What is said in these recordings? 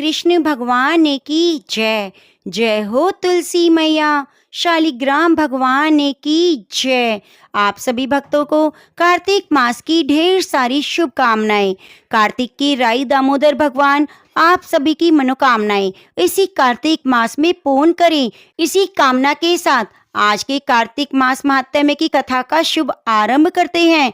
कृष्ण भगवान की जय। जय हो तुलसी मैया, शालिग्राम भगवान की जय। आप सभी भक्तों को कार्तिक मास की ढेर सारी शुभकामनाएं। कार्तिक की राई दामोदर भगवान आप सभी की मनोकामनाएं इसी कार्तिक मास में पूर्ण करें। इसी कामना के साथ आज के कार्तिक मास महात्म्य की कथा का शुभ आरंभ करते हैं।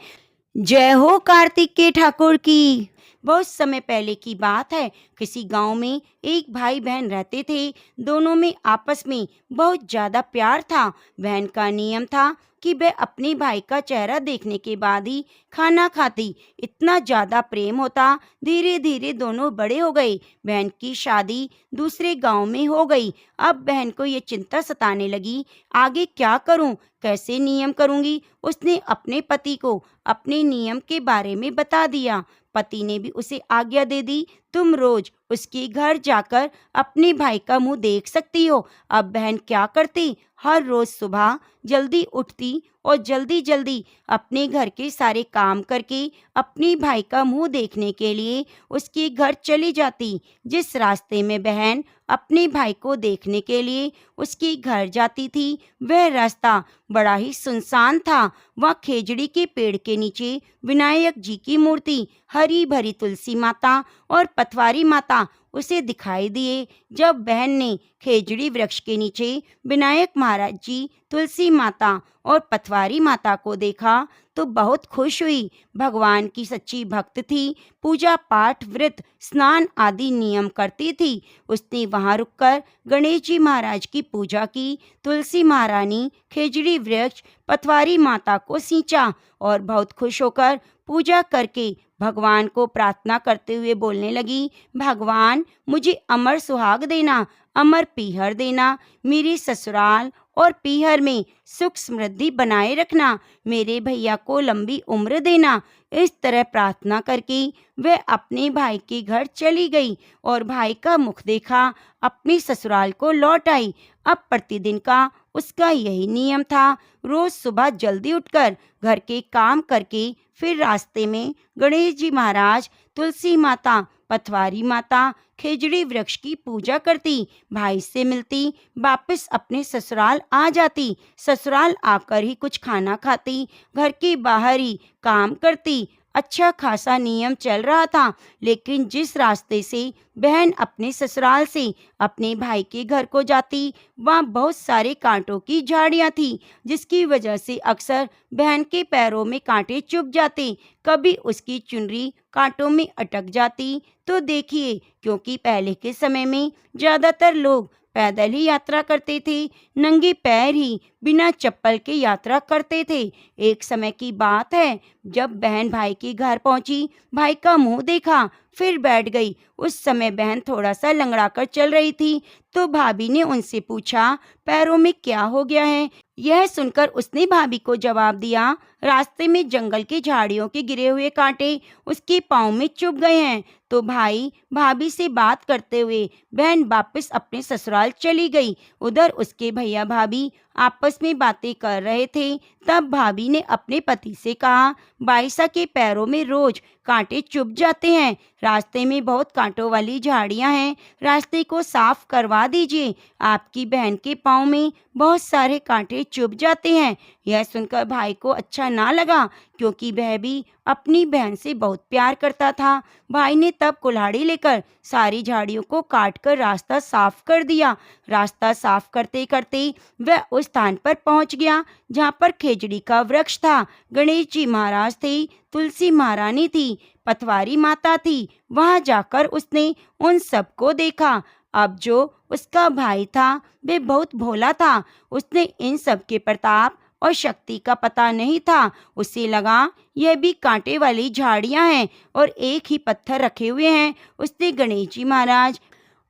जय हो कार्तिक के ठाकुर की। बहुत समय पहले की बात है। किसी गांव में एक भाई बहन रहते थे। दोनों में आपस में बहुत ज्यादा प्यार था। बहन का नियम था कि वह अपने भाई का चेहरा देखने के बाद ही खाना खाती। इतना ज्यादा प्रेम होता। धीरे धीरे दोनों बड़े हो गए। बहन की शादी दूसरे गांव में हो गई। अब बहन को ये चिंता सताने लगी, आगे क्या करूं, कैसे नियम करूंगी। उसने अपने पति को अपने नियम के बारे में बता दिया। पति ने भी उसे आज्ञा दे दी, तुम रोज उसके घर जाकर अपने भाई का मुंह देख सकती हो। अब बहन क्या करती, हर रोज सुबह जल्दी उठती और जल्दी जल्दी अपने घर के सारे काम करके अपने भाई का मुंह देखने के लिए उसके घर चली जाती। जिस रास्ते में बहन अपने भाई को देखने के लिए उसके घर जाती थी, वह रास्ता बड़ा ही सुनसान था। वह खेजड़ी के पेड़ के नीचे विनायक जी की मूर्ति, हरी भरी तुलसी माता और पथवारी माता उसे दिखाई दिए। जब बहन ने खेजड़ी वृक्ष के नीचे विनायक महाराज जी, तुलसी माता और पथवारी माता को देखा तो बहुत खुश हुई। भगवान की सच्ची भक्त थी। पूजा पाठ व्रत स्नान आदि नियम करती थी। उसने वहां रुककर गणेश जी महाराज की पूजा की। तुलसी महारानी खेजड़ी वृक्ष पथवारी माता को सींचा और बहुत खुश होकर पूजा करके भगवान को प्रार्थना करते हुए बोलने लगी, भगवान मुझे अमर सुहाग देना, अमर पीहर देना, मेरे ससुराल और पीहर में सुख समृद्धि बनाए रखना, मेरे भैया को लंबी उम्र देना। इस तरह प्रार्थना करके वह अपने भाई के घर चली गई और भाई का मुख देखा, अपने ससुराल को लौट आई। अब प्रतिदिन का उसका यही नियम था। रोज सुबह जल्दी उठकर घर के काम करके फिर रास्ते में गणेश जी महाराज, तुलसी माता, पथवारी माता, खेजड़ी वृक्ष की पूजा करती, भाई से मिलती, वापस अपने ससुराल आ जाती। ससुराल आकर ही कुछ खाना खाती, घर के बाहर ही काम करती। अच्छा खासा नियम चल रहा था। लेकिन जिस रास्ते से बहन अपने ससुराल से अपने भाई के घर को जाती, वहाँ बहुत सारे कांटों की झाड़ियाँ थी, जिसकी वजह से अक्सर बहन के पैरों में कांटे चुभ जाते। कभी उसकी चुनरी कांटों में अटक जाती। तो देखिए, क्योंकि पहले के समय में ज़्यादातर लोग पैदल ही यात्रा करते थे, नंगे पैर ही बिना चप्पल के यात्रा करते थे। एक समय की बात है, जब बहन भाई के घर पहुंची, भाई का मुंह देखा, फिर बैठ गई। उस समय बहन थोड़ा सा लंगड़ा कर चल रही थी, तो भाभी ने उनसे पूछा, पैरों में क्या हो गया है। यह सुनकर उसने भाभी को जवाब दिया, रास्ते में जंगल की झाड़ियों के गिरे हुए कांटे उसके पाँव में चुभ गए हैं। तो भाई भाभी से बात करते हुए बहन वापस अपने ससुराल चली गई। उधर उसके भैया भाभी आपस में बातें कर रहे थे। तब भाभी ने अपने पति से कहा, बाईसा के पैरों में रोज कांटे चुभ जाते हैं, रास्ते में बहुत कांटों वाली झाड़ियां हैं, रास्ते को साफ करवा दीजिए, आपकी बहन के पाँव में बहुत सारे कांटे चुभ जाते हैं। यह सुनकर भाई को अच्छा ना लगा, क्योंकि वह भी अपनी बहन से बहुत प्यार करता था। भाई ने तब कुल्हाड़ी लेकर सारी झाड़ियों को काटकर रास्ता साफ कर दिया। रास्ता साफ करते करते वह उस स्थान पर पहुंच गया जहां पर खेजड़ी का वृक्ष था। गणेश जी महाराज थे, तुलसी महारानी थी, पथवारी माता थी। वहां जाकर उसने उन सबको देखा। अब जो उसका भाई था वह बहुत भोला था। उसने इन सब के प्रताप और शक्ति का पता नहीं था। उसे लगा यह भी कांटे वाली झाड़ियां हैं और एक ही पत्थर रखे हुए हैं। उसने गणेश जी महाराज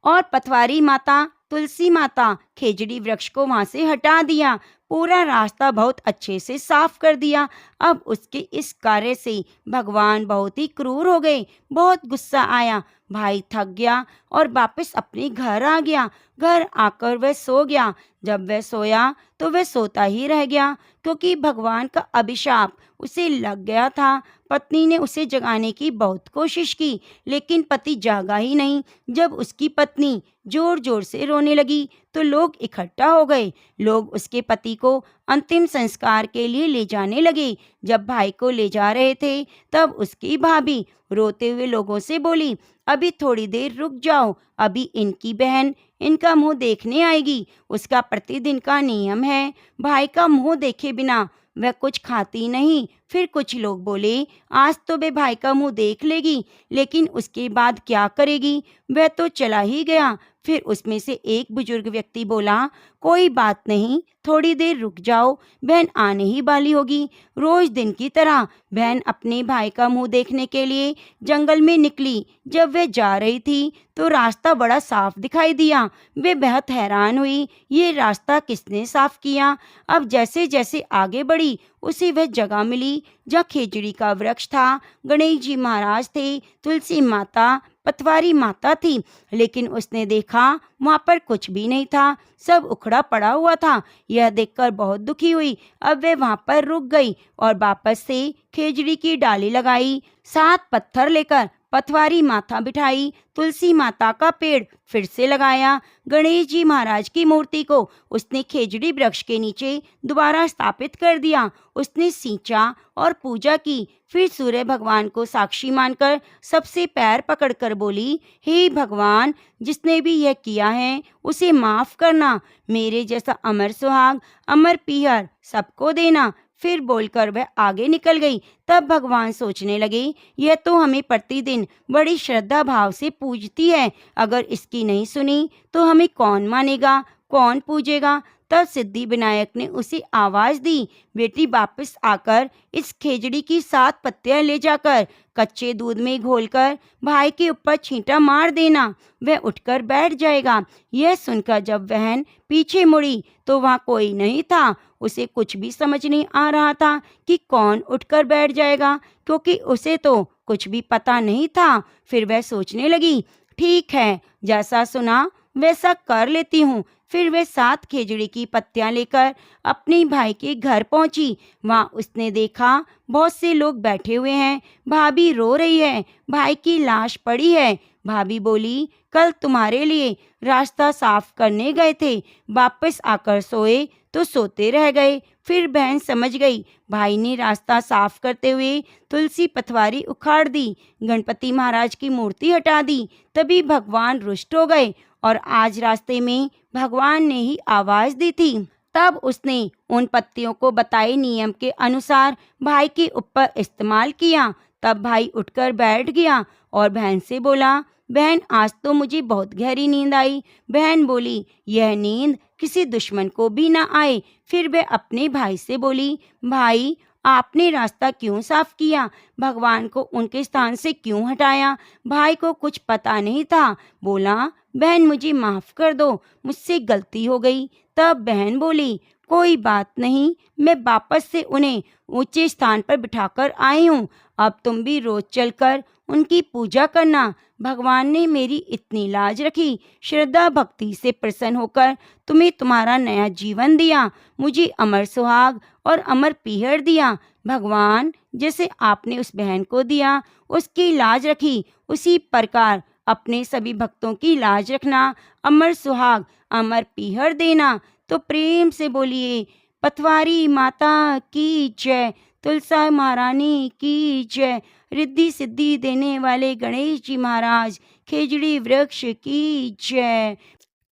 और पथवारी माता, तुलसी माता, खेजड़ी वृक्ष को वहां से हटा दिया। पूरा रास्ता बहुत अच्छे से साफ कर दिया। अब उसके इस कार्य से भगवान बहुत ही क्रूर हो गए। बहुत गुस्सा आया। भाई थक गया और वापस अपने घर आ गया। घर आकर वह सो गया। जब वह सोया तो वह सोता ही रह गया, क्योंकि भगवान का अभिशाप उसे लग गया था। पत्नी ने उसे जगाने की बहुत कोशिश की, लेकिन पति जागा ही नहीं। जब उसकी पत्नी जोर जोर से रोने लगी तो लोग इकट्ठा हो गए। लोग उसके पति को अंतिम संस्कार के लिए ले जाने लगे। जब भाई को ले जा रहे थे, तब उसकी भाभी रोते हुए लोगों से बोली, अभी थोड़ी देर रुक जाओ, अभी इनकी बहन इनका मुंह देखने आएगी। उसका प्रतिदिन का नियम है, भाई का मुंह देखे बिना वह कुछ खाती नहीं। फिर कुछ लोग बोले, आज तो वे भाई का मुंह देख लेगी, लेकिन उसके बाद क्या करेगी, वह तो चला ही गया। फिर उसमें से एक बुजुर्ग व्यक्ति बोला, कोई बात नहीं, थोड़ी देर रुक जाओ, बहन आने ही वाली होगी। रोज दिन की तरह बहन अपने भाई का मुंह देखने के लिए जंगल में निकली। जब वह जा रही थी तो रास्ता बड़ा साफ दिखाई दिया। वे बहुत हैरान हुई, ये रास्ता किसने साफ किया। अब जैसे जैसे आगे बढ़ी, उसे वह जगह मिली जहाँ खेजड़ी का वृक्ष था, गणेश जी महाराज थे, तुलसी माता, पतवारी माता थी। लेकिन उसने देखा वहाँ पर कुछ भी नहीं था, सब उखड़ा पड़ा हुआ था। यह देखकर बहुत दुखी हुई। अब वे वहाँ पर रुक गई और वापस से खेजड़ी की डाली लगाई, 7 पत्थर लेकर पतवारी माता बिठाई, तुलसी माता का पेड़ फिर से लगाया। गणेश जी महाराज की मूर्ति को उसने खेजड़ी वृक्ष के नीचे दोबारा स्थापित कर दिया। उसने सींचा और पूजा की। फिर सूर्य भगवान को साक्षी मानकर सबसे पैर पकड़कर बोली, हे भगवान, जिसने भी यह किया है उसे माफ करना। मेरे जैसा अमर सुहाग, अमर पीहर सबको देना। फिर बोलकर वह आगे निकल गई। तब भगवान सोचने लगे, यह तो हमें प्रतिदिन बड़ी श्रद्धा भाव से पूजती है, अगर इसकी नहीं सुनी तो हमें कौन मानेगा, कौन पूजेगा। तब सिद्धि विनायक ने उसे आवाज दी, बेटी वापस आकर इस खेजड़ी की 7 पत्तियां ले जाकर कच्चे दूध में घोलकर भाई के ऊपर छींटा मार देना, वह उठकर बैठ जाएगा। यह सुनकर जब बहन पीछे मुड़ी तो वहाँ कोई नहीं था। उसे कुछ भी समझ नहीं आ रहा था कि कौन उठकर बैठ जाएगा, क्योंकि उसे तो कुछ भी पता नहीं था। फिर वह सोचने लगी, ठीक है, जैसा सुना वैसा कर लेती हूँ। फिर वह 7 खेजड़ी की पत्तियां लेकर अपने भाई के घर पहुंची। वहाँ उसने देखा बहुत से लोग बैठे हुए हैं। भाभी रो रही है, भाई की लाश पड़ी है। भाभी बोली, कल तुम्हारे लिए रास्ता साफ करने गए थे, वापस आकर सोए तो सोते रह गए। फिर बहन समझ गई, भाई ने रास्ता साफ करते हुए तुलसी पतवारी उखाड़ दी, गणपति महाराज की मूर्ति हटा दी। तभी भगवान रुष्ट हो गए और आज रास्ते में भगवान ने ही आवाज दी थी। तब उसने उन पत्तियों को बताए नियम के अनुसार भाई के ऊपर इस्तेमाल किया। तब भाई उठकर बैठ गया और बहन से बोला, बहन आज तो मुझे बहुत गहरी नींद आई। बहन बोली, यह नींद किसी दुश्मन को भी ना आए। फिर वह अपने भाई से बोली, भाई आपने रास्ता क्यों साफ किया, भगवान को उनके स्थान से क्यों हटाया। भाई को कुछ पता नहीं था। बोला, बहन मुझे माफ कर दो, मुझसे गलती हो गई। तब बहन बोली, कोई बात नहीं, मैं वापस से उन्हें ऊंचे स्थान पर बिठाकर आई हूँ। अब तुम भी रोज चलकर उनकी पूजा करना। भगवान ने मेरी इतनी लाज रखी, श्रद्धा भक्ति से प्रसन्न होकर तुम्हें तुम्हारा नया जीवन दिया, मुझे अमर सुहाग और अमर पीहर दिया। भगवान जैसे आपने उस बहन को दिया, उसकी लाज रखी, उसी प्रकार अपने सभी भक्तों की लाज रखना, अमर सुहाग अमर पीहर देना। तो प्रेम से बोलिए, पतवारी माता की जय, तुलसा महारानी की जय, रिद्धि सिद्धि देने वाले गणेश जी महाराज, खेजड़ी वृक्ष की जय।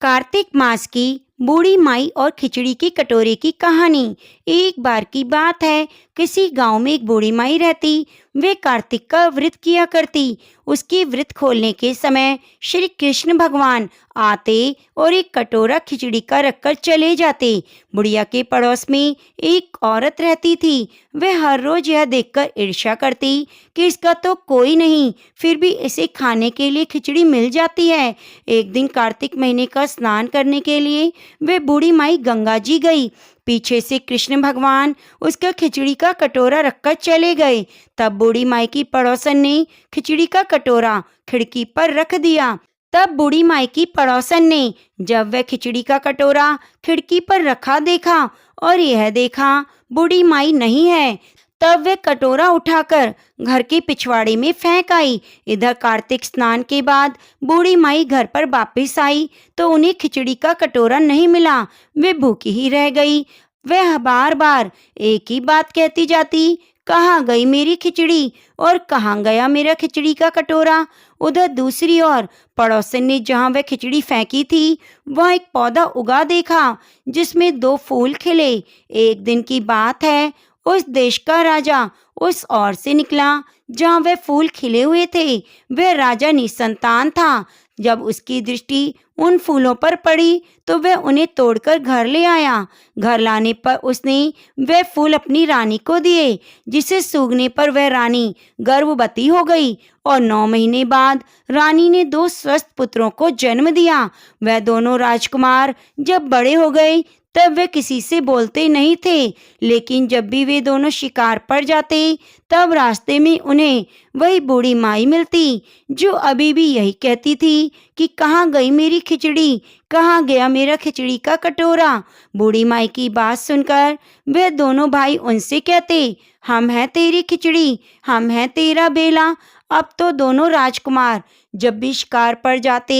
कार्तिक मास की बूढ़ी माई और खिचड़ी की कटोरे की कहानी। एक बार की बात है, किसी गांव में एक बूढ़ी माई रहती। वे कार्तिक का व्रत किया करती। उसकी व्रत खोलने के समय श्री कृष्ण भगवान आते और एक कटोरा खिचड़ी का रखकर चले जाते। बुढ़िया के पड़ोस में एक औरत रहती थी। वह हर रोज यह देखकर ईर्ष्या करती कि इसका तो कोई नहीं, फिर भी इसे खाने के लिए खिचड़ी मिल जाती है। एक दिन कार्तिक महीने का स्नान करने के लिए वे बूढ़ी माई गंगा जी गई। पीछे से कृष्ण भगवान उसका खिचड़ी का कटोरा रखकर चले गए। तब बूढ़ी माई की पड़ोसन ने खिचड़ी का कटोरा खिड़की पर रख दिया। तब बूढ़ी माई की पड़ोसन ने जब वह खिचड़ी का कटोरा खिड़की पर रखा देखा और यह देखा बूढ़ी माई नहीं है, तब वह कटोरा उठाकर घर के पिछवाड़े में फेंक आई। इधर कार्तिक स्नान के बाद बूढ़ी माई घर पर वापस आई तो उन्हें खिचड़ी का कटोरा नहीं मिला। वे भूखी ही रह गई। वह बार बार एक ही बात कहती जाती, कहाँ गई मेरी खिचड़ी और कहाँ गया मेरा खिचड़ी का कटोरा। उधर दूसरी ओर पड़ोसन ने जहाँ वह खिचड़ी फेंकी थी वह एक पौधा उगा देखा जिसमें 2 फूल खिले। एक दिन की बात है, उस देश का राजा उस ओर से निकला जहाँ वह फूल खिले हुए थे। वह राजा निसंतान था। जब उसकी दृष्टि उन फूलों पर पड़ी तो वह उन्हें तोड़कर घर ले आया। घर लाने पर उसने वह फूल अपनी रानी को दिए, जिसे सूंघने पर वह रानी गर्भवती हो गई और 9 महीने बाद रानी ने 2 स्वस्थ पुत्रों को जन्म दिया। वह दोनों राजकुमार जब बड़े हो गए तब वे किसी से बोलते नहीं थे, लेकिन जब भी वे दोनों शिकार पर जाते तब रास्ते में उन्हें वही बूढ़ी माई मिलती जो अभी भी यही कहती थी कि कहाँ गई मेरी खिचड़ी, कहाँ गया मेरा खिचड़ी का कटोरा। बूढ़ी माई की बात सुनकर वे दोनों भाई उनसे कहते, हम हैं तेरी खिचड़ी, हम हैं तेरा बेला। अब तो दोनों राजकुमार जब भी शिकार पर जाते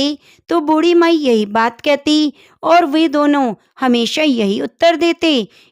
तो बूढ़ी माई यही बात कहती और वे दोनों हमेशा यही उत्तर देते।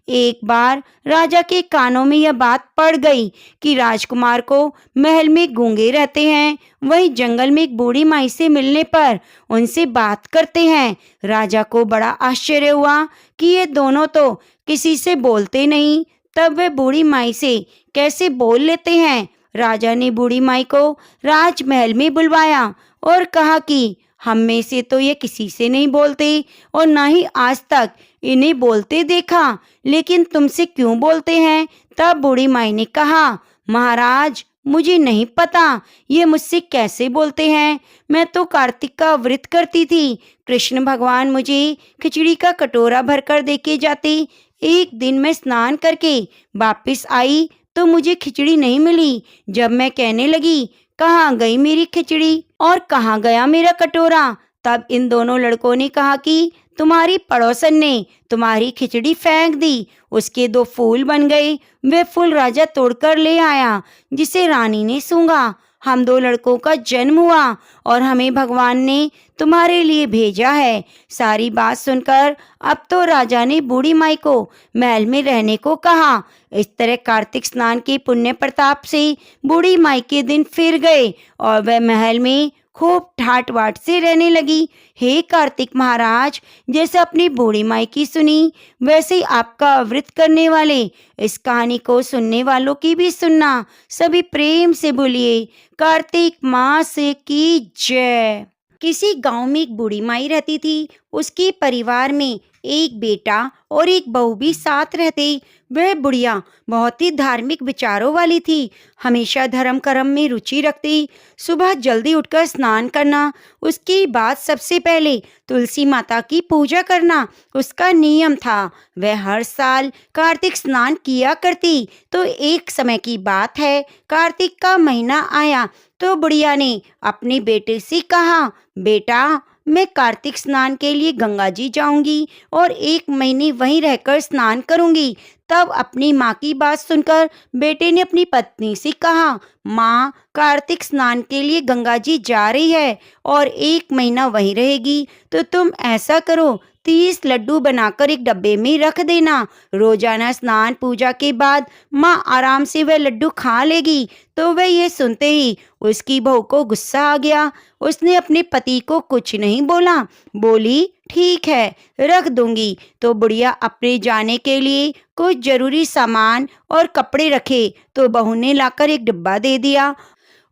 एक बार राजा के कानों में यह बात पड़ गई कि राजकुमार को महल में गूंगे रहते हैं, वही जंगल में एक बूढ़ी माई से मिलने पर उनसे बात करते हैं। राजा को बड़ा आश्चर्य हुआ कि ये दोनों तो किसी से बोलते नहीं, तब वे बूढ़ी माई से कैसे बोल लेते हैं। राजा ने बूढ़ी माई को राजमहल में बुलवाया और कहा कि हम में से तो ये किसी से नहीं बोलते और ना ही आज तक इन्हें बोलते देखा, लेकिन तुमसे क्यों बोलते हैं। तब बूढ़ी माई ने कहा, महाराज मुझे नहीं पता ये मुझसे कैसे बोलते हैं। मैं तो कार्तिक का व्रत करती थी। कृष्ण भगवान मुझे खिचड़ी का कटोरा भरकर देके जाते। एक दिन मैं स्नान करके वापस आई तो मुझे खिचड़ी नहीं मिली। जब मैं कहने लगी कहाँ गई मेरी खिचड़ी और कहाँ गया मेरा कटोरा, तब इन दोनों लड़कों ने कहा कि तुम्हारी पड़ोसन ने तुम्हारी खिचड़ी फेंक दी। उसके 2 फूल बन गए। वे फूल राजा तोड़कर ले आया जिसे रानी ने सूंघा। हम 2 लड़कों का जन्म हुआ और हमें भगवान ने तुम्हारे लिए भेजा है। सारी बात सुनकर अब तो राजा ने बूढ़ी माई को महल में रहने को कहा। इस तरह कार्तिक स्नान के पुण्य प्रताप से बूढ़ी माई के दिन फिर गए और वह महल में खूब ठाट बाट से रहने लगी। हे कार्तिक महाराज, जैसे अपनी बूढ़ी माई की सुनी वैसे ही आपका व्रत करने वाले इस कहानी को सुनने वालों की भी सुनना। सभी प्रेम से बोलिए कार्तिक मास की जय। किसी गांव में एक बूढ़ी माई रहती थी। उसके परिवार में एक बेटा और एक बहू भी साथ रहते। वह बुढ़िया बहुत ही धार्मिक विचारों वाली थी, हमेशा धर्म कर्म में रुचि रखती। सुबह जल्दी उठकर स्नान करना, उसके बाद सबसे पहले तुलसी माता की पूजा करना उसका नियम था। वह हर साल कार्तिक स्नान किया करती। तो एक समय की बात है, कार्तिक का महीना आया तो बुढ़िया ने अपने बेटे से कहा, बेटा मैं कार्तिक स्नान के लिए गंगा जी जाऊंगी और 1 महीने वहीं रहकर स्नान करूंगी। तब अपनी माँ की बात सुनकर बेटे ने अपनी पत्नी से कहा, माँ कार्तिक स्नान के लिए गंगा जी जा रही है और 1 महीना वहीं रहेगी, तो तुम ऐसा करो 30 लड्डू बनाकर एक डब्बे में रख देना। रोजाना स्नान पूजा के बाद माँ आराम से वह लड्डू खा लेगी। तो वह ये सुनते ही उसकी बहू को गुस्सा आ गया। उसने अपने पति को कुछ नहीं बोला, बोली ठीक है रख दूंगी। तो बुढ़िया अपने जाने के लिए कुछ जरूरी सामान और कपड़े रखे तो बहू ने लाकर एक डिब्बा दे दिया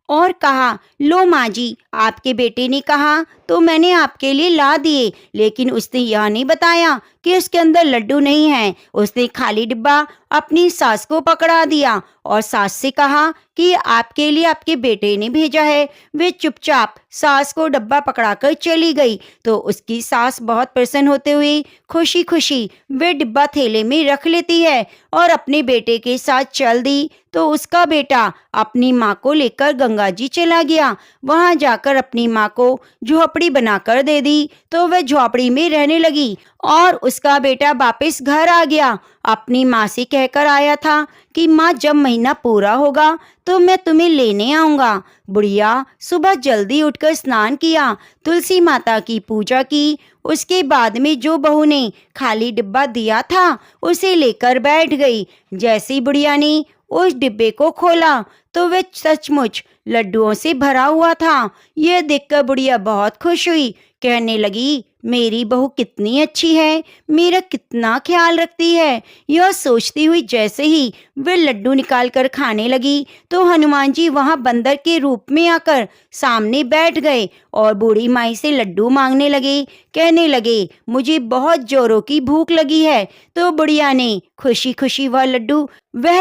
और कहा, लो माँ जी, आपके बेटे ने कहा तो मैंने आपके लिए ला दिए, लेकिन उसने यह नहीं बताया कि उसके अंदर लड्डू नहीं है। उसने खाली डिब्बा अपनी सास को पकड़ा दिया और सास से कहा कि आपके लिए आपके बेटे ने भेजा है। वे चुपचाप सास को डब्बा पकड़ाकर चली गई। तो उसकी सास बहुत प्रसन्न होते हुए खुशी खुशी वे डिब्बा थैले में रख लेती है और अपने बेटे के साथ चल दी। तो उसका बेटा अपनी माँ को लेकर गंगा जी चला गया। वहां जाकर अपनी माँ को झोपड़ी बनाकर दे दी। तो वह झोपड़ी में रहने लगी और उसका बेटा वापस घर आ गया। अपनी माँ से कहकर आया था कि माँ, जब महीना पूरा होगा तो मैं तुम्हें लेने आऊँगा। बुढ़िया सुबह जल्दी उठकर स्नान किया, तुलसी माता की पूजा की। उसके बाद में जो बहू ने खाली डिब्बा दिया था उसे लेकर बैठ गई। जैसी बुढ़िया ने उस डिब्बे को खोला तो वह सचमुच लड्डुओं से भरा हुआ था। यह देखकर बुढ़िया बहुत खुश हुई। कहने लगी, मेरी बहू कितनी अच्छी है, मेरा कितना ख्याल रखती है। यह सोचती हुई जैसे ही वे लड्डू निकाल कर खाने लगी तो हनुमान जी वहां बंदर के रूप में आकर सामने बैठ गए और बूढ़ी माई से लड्डू मांगने लगे। कहने लगे, मुझे बहुत जोरों की भूख लगी है। तो बुढ़िया ने खुशी खुशी वह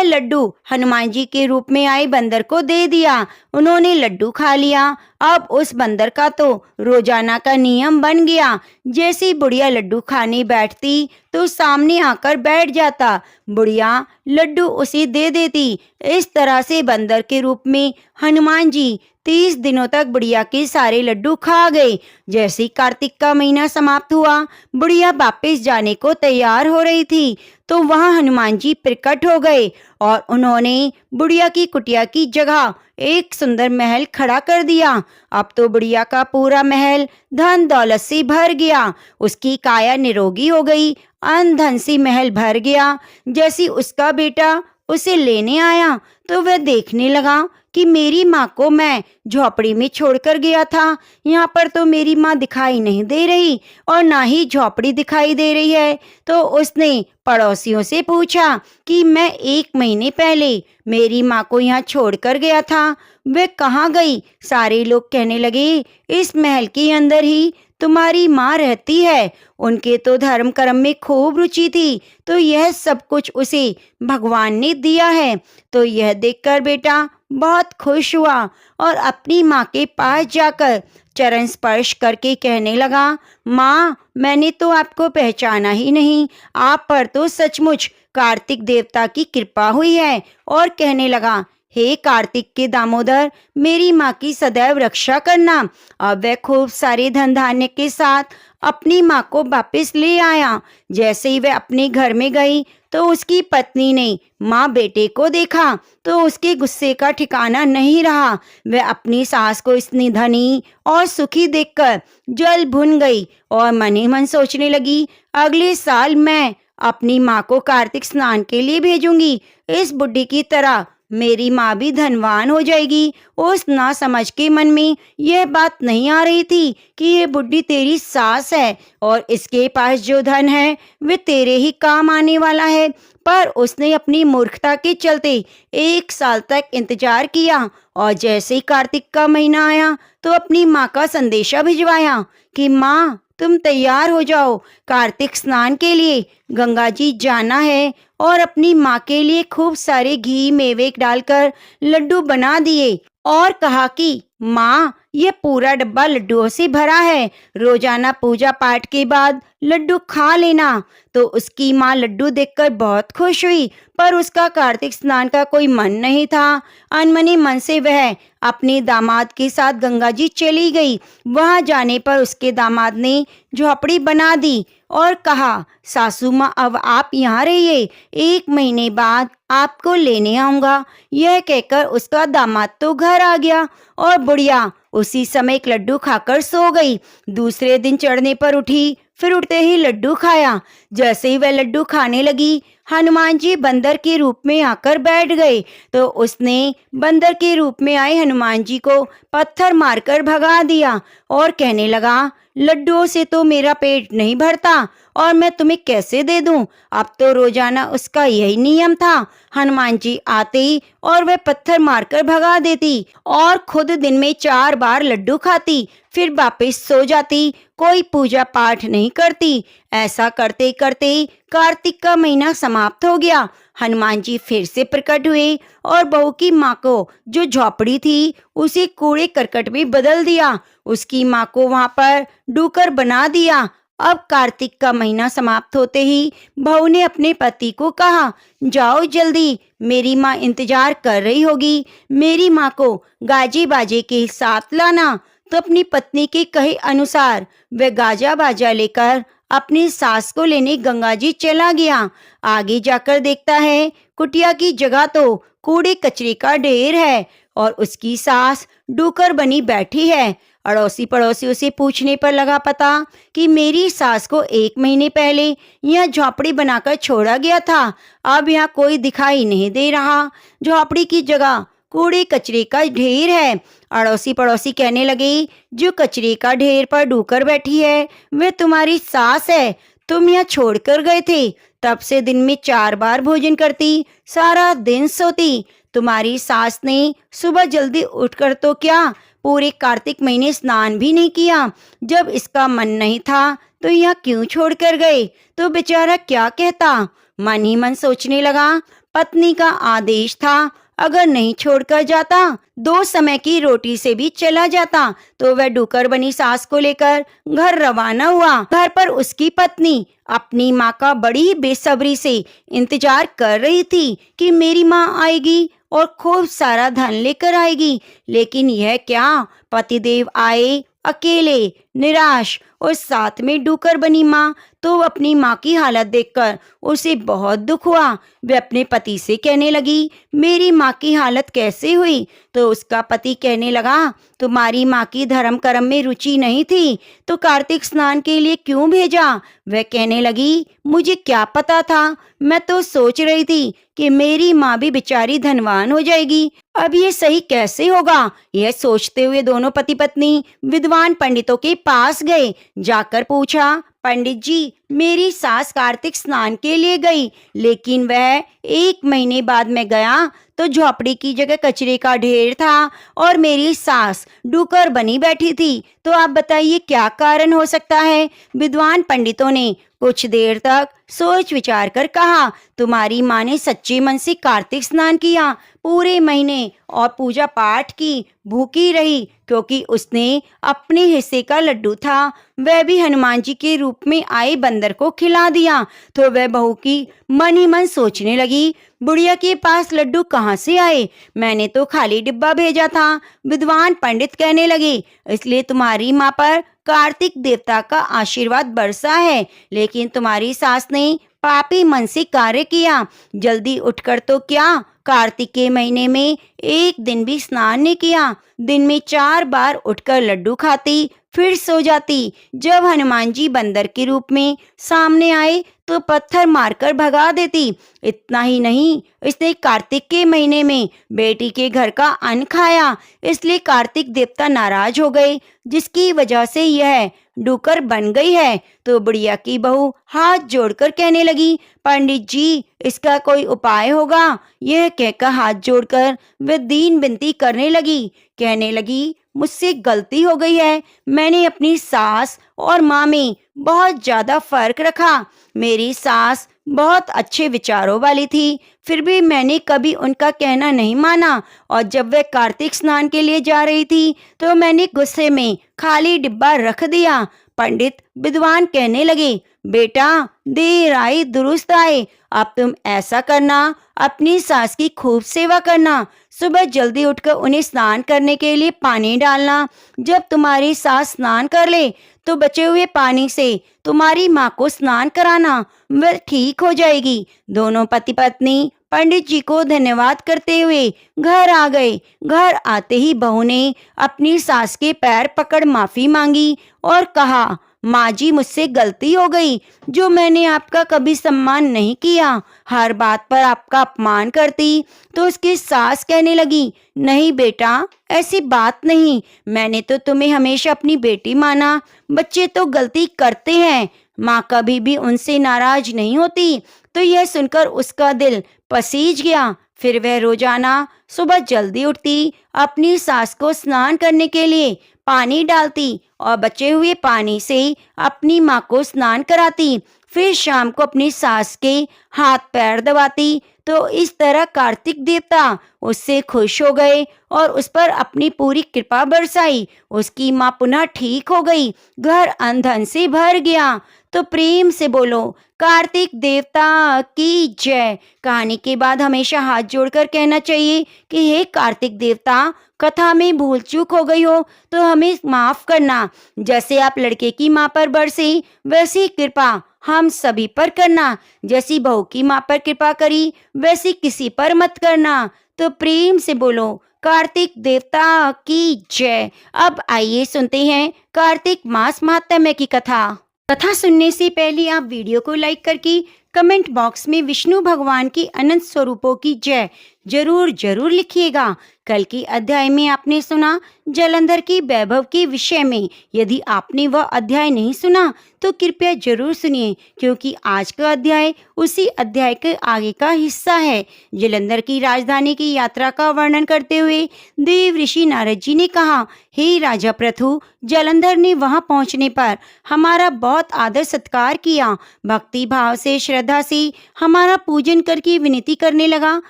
लड्डू हनुमान जी के रूप में आए बंदर को दे दिया। उन्होंने लड्डू खा लिया। अब उस बंदर का तो रोजाना का नियम बन गया, जैसी बुढ़िया लड्डू खाने बैठती तो सामने आकर बैठ जाता, बुढ़िया लड्डू उसे दे देती। इस तरह से बंदर के रूप में हनुमान जी 30 दिनों तक बुढ़िया के सारे लड्डू खा गए। जैसे कार्तिक का महीना समाप्त हुआ, बुढ़िया वापस जाने को तैयार हो रही थी तो वहां हनुमान जी प्रकट हो गए और उन्होंने बुढ़िया की कुटिया की जगह एक सुंदर महल खड़ा कर दिया। अब तो बुढ़िया का पूरा महल धन दौलत से भर गया। उसकी काया निरोगी हो गई, अन्न धन से महल भर गया। जैसी उसका बेटा उसे लेने आया तो वह देखने लगा कि मेरी माँ को मैं झोपड़ी में छोड़कर गया था, यहाँ पर तो मेरी माँ दिखाई नहीं दे रही और ना ही झोपड़ी दिखाई दे रही है। तो उसने पड़ोसियों से पूछा कि मैं 1 महीने पहले मेरी माँ को यहाँ छोड़कर गया था, वे कहाँ गई? सारे लोग कहने लगे, इस महल के अंदर ही तुम्हारी माँ रहती है। उनके तो धर्म कर्म में खूब रुचि थी, तो यह सब कुछ उसे भगवान ने दिया है। तो यह देखकर बेटा बहुत खुश हुआ और अपनी माँ के पास जाकर चरण स्पर्श करके कहने लगा, माँ, मैंने तो आपको पहचाना ही नहीं, आप पर तो सचमुच कार्तिक देवता की कृपा हुई है। और कहने लगा, हे कार्तिक के दामोदर, मेरी माँ की सदैव रक्षा करना। अब वह खूब सारे धन धान्य के साथ अपनी माँ को वापस ले आया। जैसे ही वह अपने घर में गई तो उसकी पत्नी ने माँ बेटे को देखा तो उसके गुस्से का ठिकाना नहीं रहा। वह अपनी सास को इतनी धनी और सुखी देखकर जल भुन गई और मन ही मन सोचने लगी, अगले साल मैं अपनी माँ को कार्तिक स्नान के लिए भेजूंगी। इस बुढ़ी की तरह मेरी माँ भी धनवान हो जाएगी। उस ना समझ के मन में यह बात नहीं आ रही थी कि ये बुढ़ी तेरी सास है और इसके पास जो धन है वे तेरे ही काम आने वाला है। पर उसने अपनी मूर्खता के चलते 1 साल तक इंतजार किया और जैसे ही कार्तिक का महीना आया तो अपनी माँ का संदेशा भिजवाया कि माँ, तुम तैयार हो जाओ, कार्तिक स्नान के लिए गंगा जी जाना है। और अपनी माँ के लिए खूब सारे घी मेवे डालकर लड्डू बना दिए और कहा कि माँ, ये पूरा डब्बा लड्डुओं से भरा है, रोजाना पूजा पाठ के बाद लड्डू खा लेना। तो उसकी माँ लड्डू देखकर बहुत खुश हुई, पर उसका कार्तिक स्नान का कोई मन नहीं था। अनमने मन से वह अपने दामाद के साथ गंगा जी चली गई। वहां जाने पर उसके दामाद ने झोपड़ी बना दी और कहा, सासू माँ, अब आप यहाँ रहिए, 1 महीने बाद आपको लेने आऊंगा। यह कहकर उसका दामाद तो घर आ गया और बुढ़िया उसी समय एक लड्डू खाकर सो गई। दूसरे दिन चढ़ने पर उठी, फिर उठते ही लड्डू खाया। जैसे ही वह लड्डू खाने लगी, हनुमान जी बंदर के रूप में आकर बैठ गए। तो उसने बंदर के रूप में आए हनुमान जी को पत्थर मारकर भगा दिया और कहने लगा, लड्डुओं से तो मेरा पेट नहीं भरता और मैं तुम्हें कैसे दे दूं। अब तो रोजाना उसका यही नियम था। हनुमान जी आते ही और वह पत्थर मारकर भगा देती और खुद दिन में 4 बार लड्डू खाती, फिर वापस सो जाती, कोई पूजा पाठ नहीं करती। ऐसा करते करते कार्तिक का महीना समाप्त हो गया। हनुमान जी फिर से प्रकट हुए और बहू की माँ को जो झोपड़ी थी उसे कूड़े करकट में बदल दिया। उसकी माँ को वहां पर डूकर बना दिया। अब कार्तिक का महीना समाप्त होते ही बहू ने अपने पति को कहा, जाओ जल्दी, मेरी माँ इंतजार कर रही होगी, मेरी माँ को गाजे बाजे के साथ लाना। तो अपनी पत्नी के कहे अनुसार वह गाजा बाजा लेकर अपनी सास को लेने गंगा जी चला गया। आगे जाकर देखता है कुटिया की जगह तो कूड़े कचरे का ढेर है और उसकी सास डूकर बनी बैठी है। अड़ोसी पड़ोसी उसे पूछने पर लगा पता कि मेरी सास को 1 महीने पहले यह झोपड़ी बनाकर छोड़ा गया था। अब यहाँ कोई दिखाई नहीं दे रहा, झोपड़ी की जगह कूड़े कचरे का ढेर है। अड़ोसी पड़ोसी कहने लगे, जो कचरे का ढेर पर डूकर बैठी है वह तुम्हारी सास है। तुम यहाँ छोड़कर गए थे, तब से दिन में 4 बार भोजन करती, सारा दिन सोती। तुम्हारी सास ने सुबह जल्दी उठकर तो क्या, पूरे कार्तिक महीने स्नान भी नहीं किया। जब इसका मन नहीं था तो यहाँ क्यों छोड़कर गए, तो बेचारा क्या कहता। मन ही मन सोचने लगा, पत्नी का आदेश था, अगर नहीं छोड़कर जाता 2 समय की रोटी से भी चला जाता। तो वह डूकर बनी सास को लेकर घर रवाना हुआ। घर पर उसकी पत्नी अपनी माँ का बड़ी बेसब्री से इंतजार कर रही थी कि मेरी माँ आएगी और खूब सारा धन लेकर आएगी। लेकिन यह क्या, पतिदेव आए अकेले, निराश और साथ में डूकर बनी माँ। तो अपनी माँ की हालत देखकर उसे बहुत दुख हुआ। वह अपने पति से कहने लगी, मेरी माँ की हालत कैसे हुई। तो उसका पति कहने लगा, तुम्हारी माँ की धर्म कर्म में रुचि नहीं थी तो कार्तिक स्नान के लिए क्यों भेजा। वह कहने लगी, मुझे क्या पता था, मैं तो सोच रही थी कि मेरी माँ भी बेचारी धनवान हो जाएगी, अब ये सही कैसे होगा। यह सोचते हुए दोनों पति पत्नी विद्वान पंडितों के पास गए। जाकर पूछा, पंडित जी, मेरी सास कार्तिक स्नान के लिए गई, लेकिन वह 1 महीने बाद मैं गया तो झोपड़ी की जगह कचरे का ढेर था और मेरी सास डूकर बनी बैठी थी। तो आप बताइए क्या कारण हो सकता है। विद्वान पंडितों ने कुछ देर तक सोच विचार कर कहा, तुम्हारी माँ ने सच्चे मन से कार्तिक स्नान किया, पूरे महीने और पूजा पाठ की, भूखी रही, क्योंकि उसने अपने हिस्से का लड्डू था वह भी हनुमान जी के रूप में आए बंदर को खिला दिया। तो वह बहू की मन ही मन सोचने लगी, बुढ़िया के पास लड्डू कहाँ से आए, मैंने तो खाली डिब्बा भेजा था। विद्वान पंडित कहने लगे, इसलिए तुम्हारी माँ पर कार्तिक देवता का आशीर्वाद बरसा है, लेकिन तुम्हारी सास ने पापी मन से कार्य किया। जल्दी उठकर तो क्या, कार्तिक के महीने में 1 दिन भी स्नान नहीं किया, दिन में 4 बार उठकर लड्डू खाती, फिर सो जाती। जब हनुमान जी बंदर के रूप में सामने आए तो पत्थर मारकर भगा देती। इतना ही नहीं, इसने कार्तिक के महीने में बेटी के घर का अन्न खाया, इसलिए कार्तिक देवता नाराज हो गए, जिसकी वजह से यह डूकर बन गई है। तो बुढ़िया की बहू हाथ जोड़कर कहने लगी, पंडित जी, इसका कोई उपाय होगा। यह कहकर हाथ जोड़कर वह दीन विनती करने लगी, कहने लगी, मुझसे गलती हो गई है, मैंने अपनी सास और माँ में बहुत ज्यादा फर्क रखा। मेरी सास बहुत अच्छे विचारों वाली थी, फिर भी मैंने कभी उनका कहना नहीं माना, और जब वह कार्तिक स्नान के लिए जा रही थी तो मैंने गुस्से में खाली डिब्बा रख दिया। पंडित विद्वान कहने लगे, बेटा, देर आई दुरुस्त आए, अब तुम ऐसा करना, अपनी सास की खूब सेवा करना, सुबह जल्दी उठकर उन्हें स्नान करने के लिए पानी डालना। जब तुम्हारी सास स्नान कर ले तो बचे हुए पानी से तुम्हारी माँ को स्नान कराना, वह ठीक हो जाएगी। दोनों पति पत्नी पंडित जी को धन्यवाद करते हुए घर आ गए। घर आते ही बहू ने अपनी सास के पैर पकड़ माफी मांगी और कहा, माँ जी, मुझसे गलती हो गई, जो मैंने आपका कभी सम्मान नहीं किया, हर बात पर आपका अपमान करती। तो उसकी सास कहने लगी, नहीं बेटा, ऐसी बात नहीं, मैंने तो तुम्हें हमेशा अपनी बेटी माना, बच्चे तो गलती करते हैं, माँ कभी भी उनसे नाराज नहीं होती। तो यह सुनकर उसका दिल पसीज गया। फिर वह रोजाना सुबह जल्दी उठती, अपनी सास को स्नान करने के लिए पानी डालती और बचे हुए पानी से अपनी माँ को स्नान कराती। फिर शाम को अपनी सास के हाथ पैर दबाती। तो इस तरह कार्तिक देवता उससे खुश हो गए और उस पर अपनी पूरी कृपा बरसाई। उसकी माँ पुनः ठीक हो गई, घर अन्न धन से भर गया। तो प्रेम से बोलो, कार्तिक देवता की जय। कहानी के बाद हमेशा हाथ जोड़कर कहना चाहिए कि हे कार्तिक देवता, कथा में भूल चूक हो गई हो तो हमें माफ करना। जैसे आप लड़के की माँ पर बरसे, वैसी कृपा हम सभी पर करना। जैसी बहू की माँ पर कृपा करी, वैसी किसी पर मत करना। तो प्रेम से बोलो, कार्तिक देवता की जय। अब आइए सुनते हैं कार्तिक मास महात्म्य की कथा। कथा सुनने से पहले आप वीडियो को लाइक करके कमेंट बॉक्स में विष्णु भगवान की अनंत स्वरूपों की जय जरूर जरूर लिखिएगा। कल के अध्याय में आपने सुना जालंधर की वैभव के विषय में। यदि आपने वह अध्याय नहीं सुना तो कृपया जरूर सुनिए, क्योंकि आज का अध्याय उसी अध्याय के आगे का हिस्सा है। जालंधर की राजधानी की यात्रा का वर्णन करते हुए देव ऋषि नारद जी ने कहा, हे राजा पृथु, जालंधर ने वहां पहुंचने पर हमारा बहुत आदर सत्कार किया, भक्ति भाव से श्रद्धा से हमारा पूजन करके विनती करने लगा,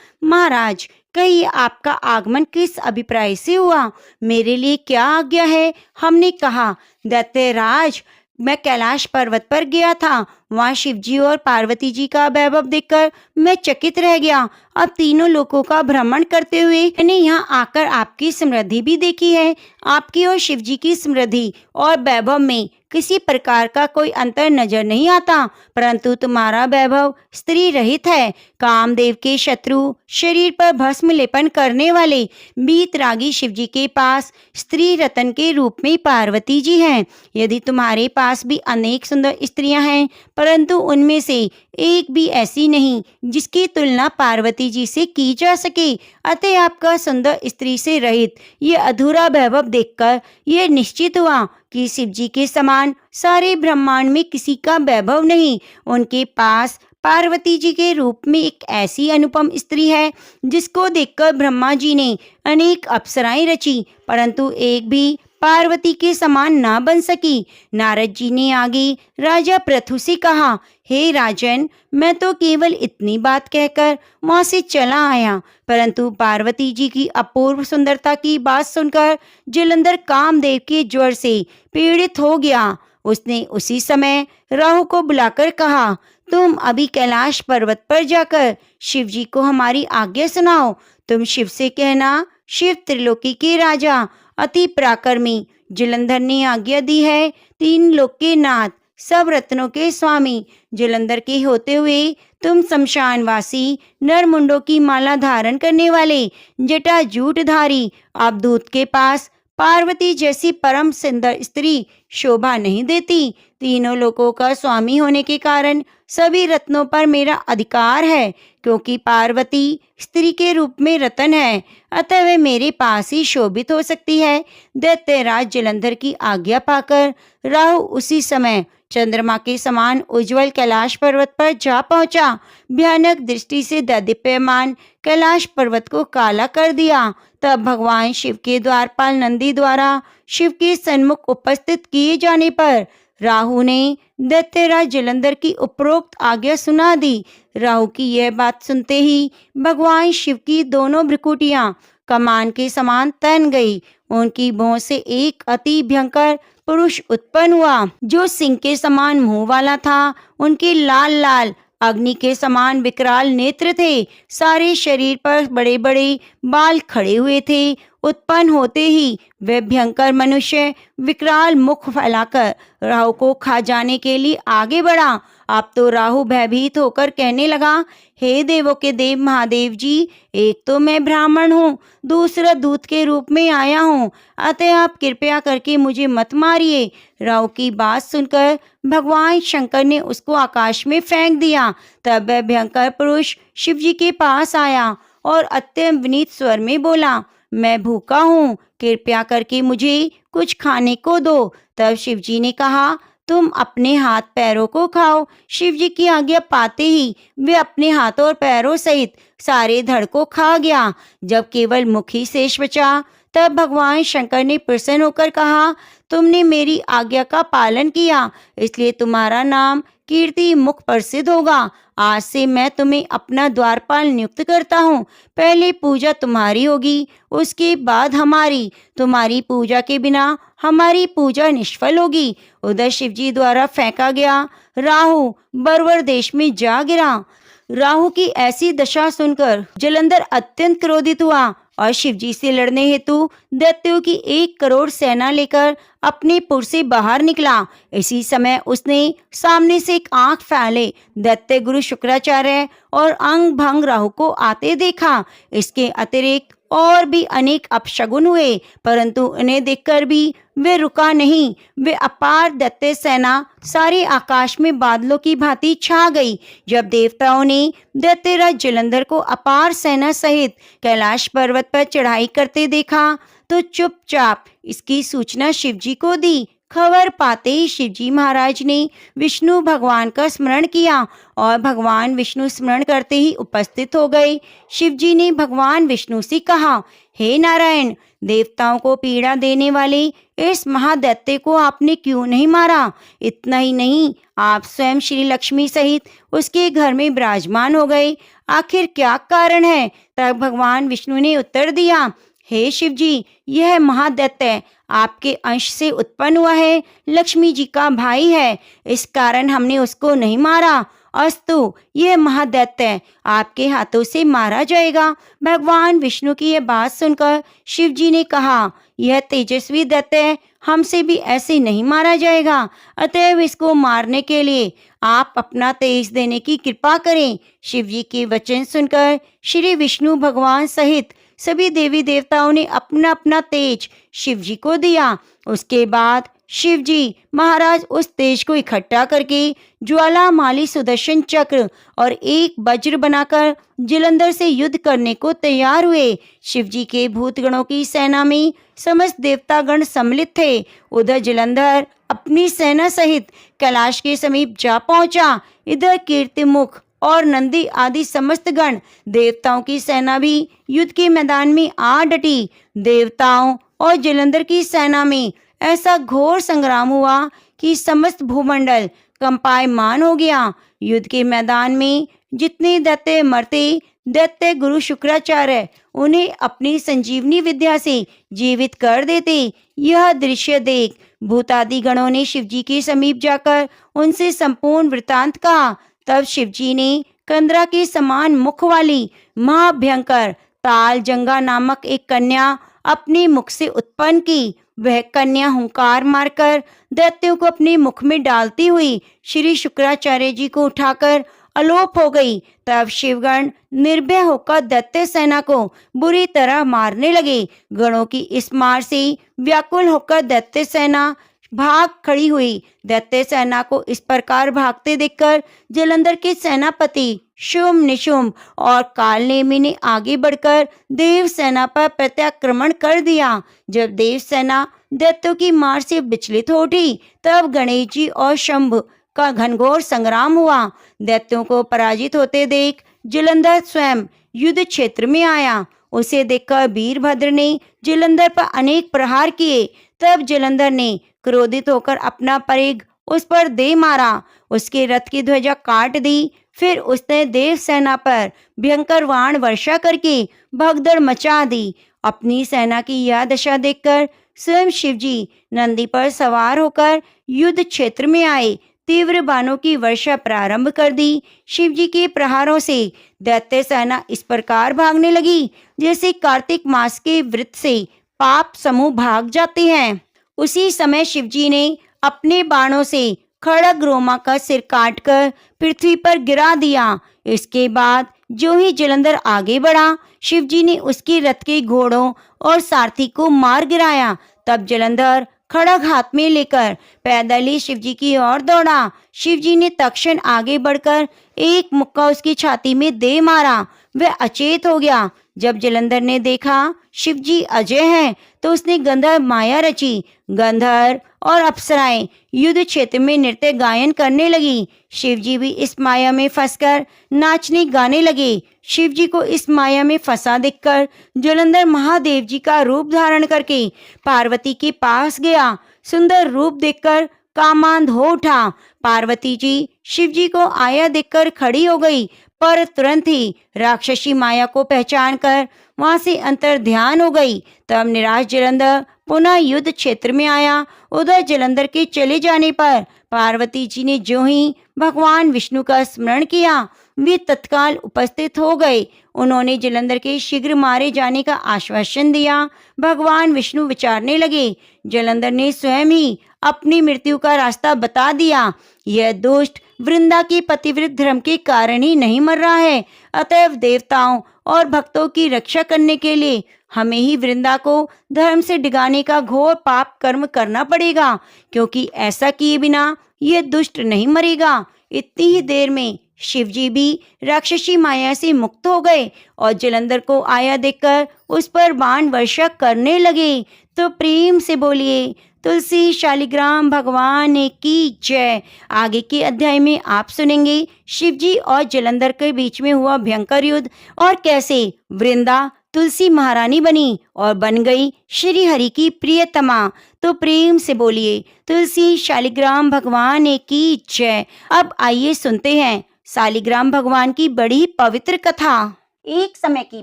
महाराज कहिए आपका आगमन किस अभिप्राय से हुआ, मेरे लिए क्या आज्ञा है। हमने कहा, दैत्यराज, मैं कैलाश पर्वत पर गया था, वहाँ शिव जी और पार्वती जी का वैभव देखकर मैं चकित रह गया। अब तीनों लोकों का भ्रमण करते हुए मैंने यहाँ आकर आपकी समृद्धि भी देखी है। आपकी और शिव जी की समृद्धि और वैभव में किसी प्रकार का कोई अंतर नजर नहीं आता, परंतु तुम्हारा वैभव स्त्री रहित है। कामदेव के शत्रु, शरीर पर भस्म लेपन करने वाले बीतरागी शिव जी के पास स्त्री रतन के रूप में पार्वती जी हैं। यदि तुम्हारे पास भी अनेक सुंदर स्त्रियां हैं, परंतु उनमें से एक भी ऐसी नहीं जिसकी तुलना पार्वती जी से की जा सके। अतः आपका सुंदर स्त्री से रहित ये अधूरा वैभव देखकर यह निश्चित हुआ कि शिव जी के समान सारे ब्रह्मांड में किसी का वैभव नहीं। उनके पास पार्वती जी के रूप में एक ऐसी अनुपम स्त्री है जिसको देखकर ब्रह्मा जी ने अनेक अप्सराएं रची, परंतु एक भी पार्वती के समान ना बन सकी। नारद जी ने आगे राजा पृथु से कहा, हे राजन, मैं तो केवल इतनी बात कहकर वहां से चला आया, परंतु पार्वती जी की अपूर्व सुंदरता की बात सुनकर जालंधर कामदेव के ज्वर से पीड़ित हो गया। उसने उसी समय राहु को बुलाकर कहा, तुम अभी कैलाश पर्वत पर जाकर शिव जी को हमारी आज्ञा सुनाओ। तुम शिव से कहना, शिव त्रिलोकी के राजा, अति पराक्रमी जालंधर ने आज्ञा दी है, तीन लोक के नाथ, सब रत्नों के स्वामी जालंधर के होते हुए तुम शमशानवासी, नरमुंडों की माला धारण करने वाले, जटा जूटधारी अवधूत के पास पार्वती जैसी परम सुंदर स्त्री शोभा नहीं देती। तीनों लोकों का स्वामी होने के कारण सभी रत्नों पर मेरा अधिकार है, क्योंकि पार्वती स्त्री के रूप में रतन है, अतः वे मेरे पास ही शोभित हो सकती है। दैत्यराज जालंधर की आज्ञा पाकर राहु उसी समय चंद्रमा के समान उज्जवल कैलाश पर्वत पर जा पहुंचा। भयानक दृष्टि से दैदीप्यमान कैलाश पर्वत को काला कर दिया। तब भगवान शिव के द्वारपाल नंदी द्वारा शिव के सन्मुख उपस्थित किए जाने पर राहु ने दैत्यराज जालंधर की उपरोक्त आज्ञा सुना दी। राहु की यह बात सुनते ही भगवान शिव की दोनों भ्रुकुटियां कमान के समान तन गई। उनकी भौं से एक अति भयंकर पुरुष उत्पन्न हुआ, जो सिंह के समान मुंह वाला था। उनके लाल लाल अग्नि के समान विकराल नेत्र थे। सारे शरीर पर बड़े बड़े बाल खड़े हुए थे। उत्पन्न होते ही वह भयंकर मनुष्य विकराल मुख फैलाकर राहु को खा जाने के लिए आगे बढ़ा। अब तो राहु भयभीत होकर कहने लगा, हे देवों के देव महादेव जी, एक तो मैं ब्राह्मण हूँ, दूसरा दूत के रूप में आया हूँ, अतः आप कृपया करके मुझे मत मारिए। राहु की बात सुनकर भगवान शंकर ने उसको आकाश में फेंक दिया। तब वह भयंकर पुरुष शिव जी के पास आया और अत्यंत विनीत स्वर में बोला, मैं भूखा हूँ, कृपया करके मुझे कुछ खाने को दो। तब शिव जी ने कहा, तुम अपने हाथ पैरों को खाओ। शिव जी की आज्ञा पाते ही वे अपने हाथों और पैरों सहित सारे धड़ को खा गया। जब केवल मुख ही शेष बचा, तब भगवान शंकर ने प्रसन्न होकर कहा, तुमने मेरी आज्ञा का पालन किया, इसलिए तुम्हारा नाम कीर्ति मुख प्रसिद्ध होगा। आज से मैं तुम्हें अपना द्वारपाल नियुक्त करता हूँ। पहले पूजा तुम्हारी होगी, उसके बाद हमारी। तुम्हारी पूजा के बिना हमारी पूजा निष्फल होगी। उधर शिवजी द्वारा फेंका गया राहु बरवर देश में जा गिरा। राहु की ऐसी दशा सुनकर जलंधर अत्यंत क्रोधित हुआ और शिवजी से लड़ने हेतु दैत्यों की 1 करोड़ सेना लेकर अपने पुर से बाहर निकला। इसी समय उसने सामने से एक आंख फैले दैत्य गुरु शुक्राचार्य और अंग भंग राहु को आते देखा। इसके अतिरिक्त और भी अनेक अपशगुन हुए, परंतु उन्हें देखकर भी वे रुका नहीं। वे अपार दैत्य सेना सारे आकाश में बादलों की भांति छा गई। जब देवताओं ने दैत्यराज जलंधर को अपार सेना सहित कैलाश पर्वत पर चढ़ाई करते देखा तो चुपचाप इसकी सूचना शिवजी को दी। खबर पाते ही शिवजी महाराज ने विष्णु भगवान का स्मरण किया और भगवान विष्णु स्मरण करते ही उपस्थित हो गए। शिवजी ने भगवान विष्णु से कहा, हे नारायण, देवताओं को पीड़ा देने वाले इस महादैत्य को आपने क्यों नहीं मारा? इतना ही नहीं, आप स्वयं श्री लक्ष्मी सहित उसके घर में विराजमान हो गए। आखिर क्या कारण है? तब भगवान विष्णु ने उत्तर दिया, हे शिव जी, यह महादैत्य आपके अंश से उत्पन्न हुआ है, लक्ष्मी जी का भाई है, इस कारण हमने उसको नहीं मारा। अस्तु, यह महादैत्य आपके हाथों से मारा जाएगा। भगवान विष्णु की यह बात सुनकर शिव जी ने कहा, यह तेजस्वी दैत्य हमसे भी ऐसे नहीं मारा जाएगा, अतएव इसको मारने के लिए आप अपना तेज देने की कृपा करें। शिव जी के वचन सुनकर श्री विष्णु भगवान सहित सभी देवी देवताओं ने अपना अपना तेज शिव जी को दिया। उसके बाद शिव जी महाराज उस तेज को इकट्ठा करके ज्वालामाली सुदर्शन चक्र और एक वज्र बनाकर जलंधर से युद्ध करने को तैयार हुए। शिव जी के भूतगणों की सेना में समस्त देवतागण सम्मिलित थे। उधर जलंधर अपनी सेना सहित कैलाश के समीप जा पहुंचा। इधर कीर्तिमुख और नंदी आदि समस्त गण देवताओं की सेना भी युद्ध के मैदान में आ डटी। देवताओं और जलंधर की सेना में ऐसा घोर संग्राम हुआ कि समस्त भूमंडल कंपायमान हो गया। युद्ध के मैदान में जितने दैत्य मरते, दैत्य गुरु शुक्राचार्य उन्हें अपनी संजीवनी विद्या से जीवित कर देते। यह दृश्य देख भूतादि गणों ने शिवजी के समीप जाकर उनसे संपूर्ण वृतांत कहा। तब शिवजी ने कंदरा के समान मुख वाली महाभयंकर तालजंगा नामक एक कन्या अपने मुख से उत्पन्न की। वह कन्या हुंकार मारकर दैत्यों को अपने मुख में डालती हुई श्री शुक्राचार्य जी को उठाकर अलोप हो गई। तब शिवगण निर्भय होकर दैत्य सेना को बुरी तरह मारने लगे। गणों की इस मार से व्याकुल होकर दैत्य सेना भाग खड़ी हुई। दैत्य सेना को इस प्रकार भागते देखकर जलंधर के सेनापति शुंभ निशुंभ और कालनेमी ने आगे बढ़कर देव सेना पर प्रत्याक्रमण कर दिया। जब देव सेना दैत्यों की मार से विचलित हो उठी, तब गणेश जी और शंभ का घनघोर संग्राम हुआ। दैत्यों को पराजित होते देख जलंधर स्वयं युद्ध क्षेत्र में आया। उसे देखकर वीरभद्र ने जलंधर पर अनेक प्रहार किए। तब जलंधर ने क्रोधित होकर अपना परिघ उस पर दे मारा, उसके रथ की ध्वजा काट दी। फिर उसने देव सेना पर भयंकर बाण वर्षा करके भगदड़ मचा दी। अपनी सेना की यह दशा देखकर स्वयं शिवजी नंदी पर सवार होकर युद्ध क्षेत्र में आए। तीव्र बाणों की वर्षा प्रारंभ कर दी। शिव जी के प्रहारों से दैत्य सेना इस प्रकार भागने लगी जैसे कार्तिक मास के व्रत से पाप समूह भाग जाते हैं। उसी समय शिव जी ने अपने बाणों से खड़ग रोमा का सिर काटकर पृथ्वी पर गिरा दिया। इसके बाद जो ही जलंधर आगे बढ़ा, शिव जी ने उसके रथ के घोड़ों और सारथी को मार गिराया। तब जलंधर खड़ग हाथ में लेकर पैदल ही शिव जी की ओर दौड़ा। शिव जी ने तत्क्षण आगे बढ़कर एक मुक्का उसकी छाती में दे मारा। वह अचेत हो गया। जब जलंधर ने देखा शिव जी अजय हैं, तो उसने गंधर्व माया रची। गंधर्व और अप्सराएं युद्ध क्षेत्र में नृत्य गायन करने लगी। शिव जी भी इस माया में फंसकर नाचने गाने लगे। शिव जी को इस माया में फंसा देखकर जलंधर महादेव जी का रूप धारण करके पार्वती के पास गया। सुंदर रूप देखकर कामांध हो उठा। पार्वती जी शिव जी को आया देखकर खड़ी हो गई, पर तुरंत ही राक्षसी माया को पहचान कर वहां से अंतर ध्यान हो गई। तब निराश जलंधर पुनः युद्ध क्षेत्र में आया। उधर जलंधर के चले जाने पर पार्वती जी ने जो ही भगवान विष्णु का स्मरण किया, वे तत्काल उपस्थित हो गए। उन्होंने जलंधर के शीघ्र मारे जाने का आश्वासन दिया। भगवान विष्णु विचारने लगे। जलंधर ने स्वयं ही अपनी मृत्यु का रास्ता बता दिया। यह दुष्ट वृंदा के पतिव्रत धर्म के कारण ही नहीं मर रहा है। अतएव देवताओं और भक्तों की रक्षा करने के लिए हमें ही वृंदा को धर्म से डिगाने का घोर पाप कर्म करना पड़ेगा, क्योंकि ऐसा किए बिना यह दुष्ट नहीं मरेगा। इतनी ही देर में शिव जी भी राक्षसी माया से मुक्त हो गए और जलंधर को आया देखकर उस पर बाण वर्षा करने लगे। तो प्रेम से बोलिए तुलसी शालिग्राम भगवान की जय। आगे के अध्याय में आप सुनेंगे शिव जी और जलंधर के बीच में हुआ भयंकर युद्ध और कैसे वृंदा तुलसी महारानी बनी और बन गई श्री हरि की प्रियतमा। तो प्रेम से बोलिए तुलसी शालिग्राम भगवान की जय। अब आइए सुनते हैं शालिग्राम भगवान की बड़ी पवित्र कथा। एक समय की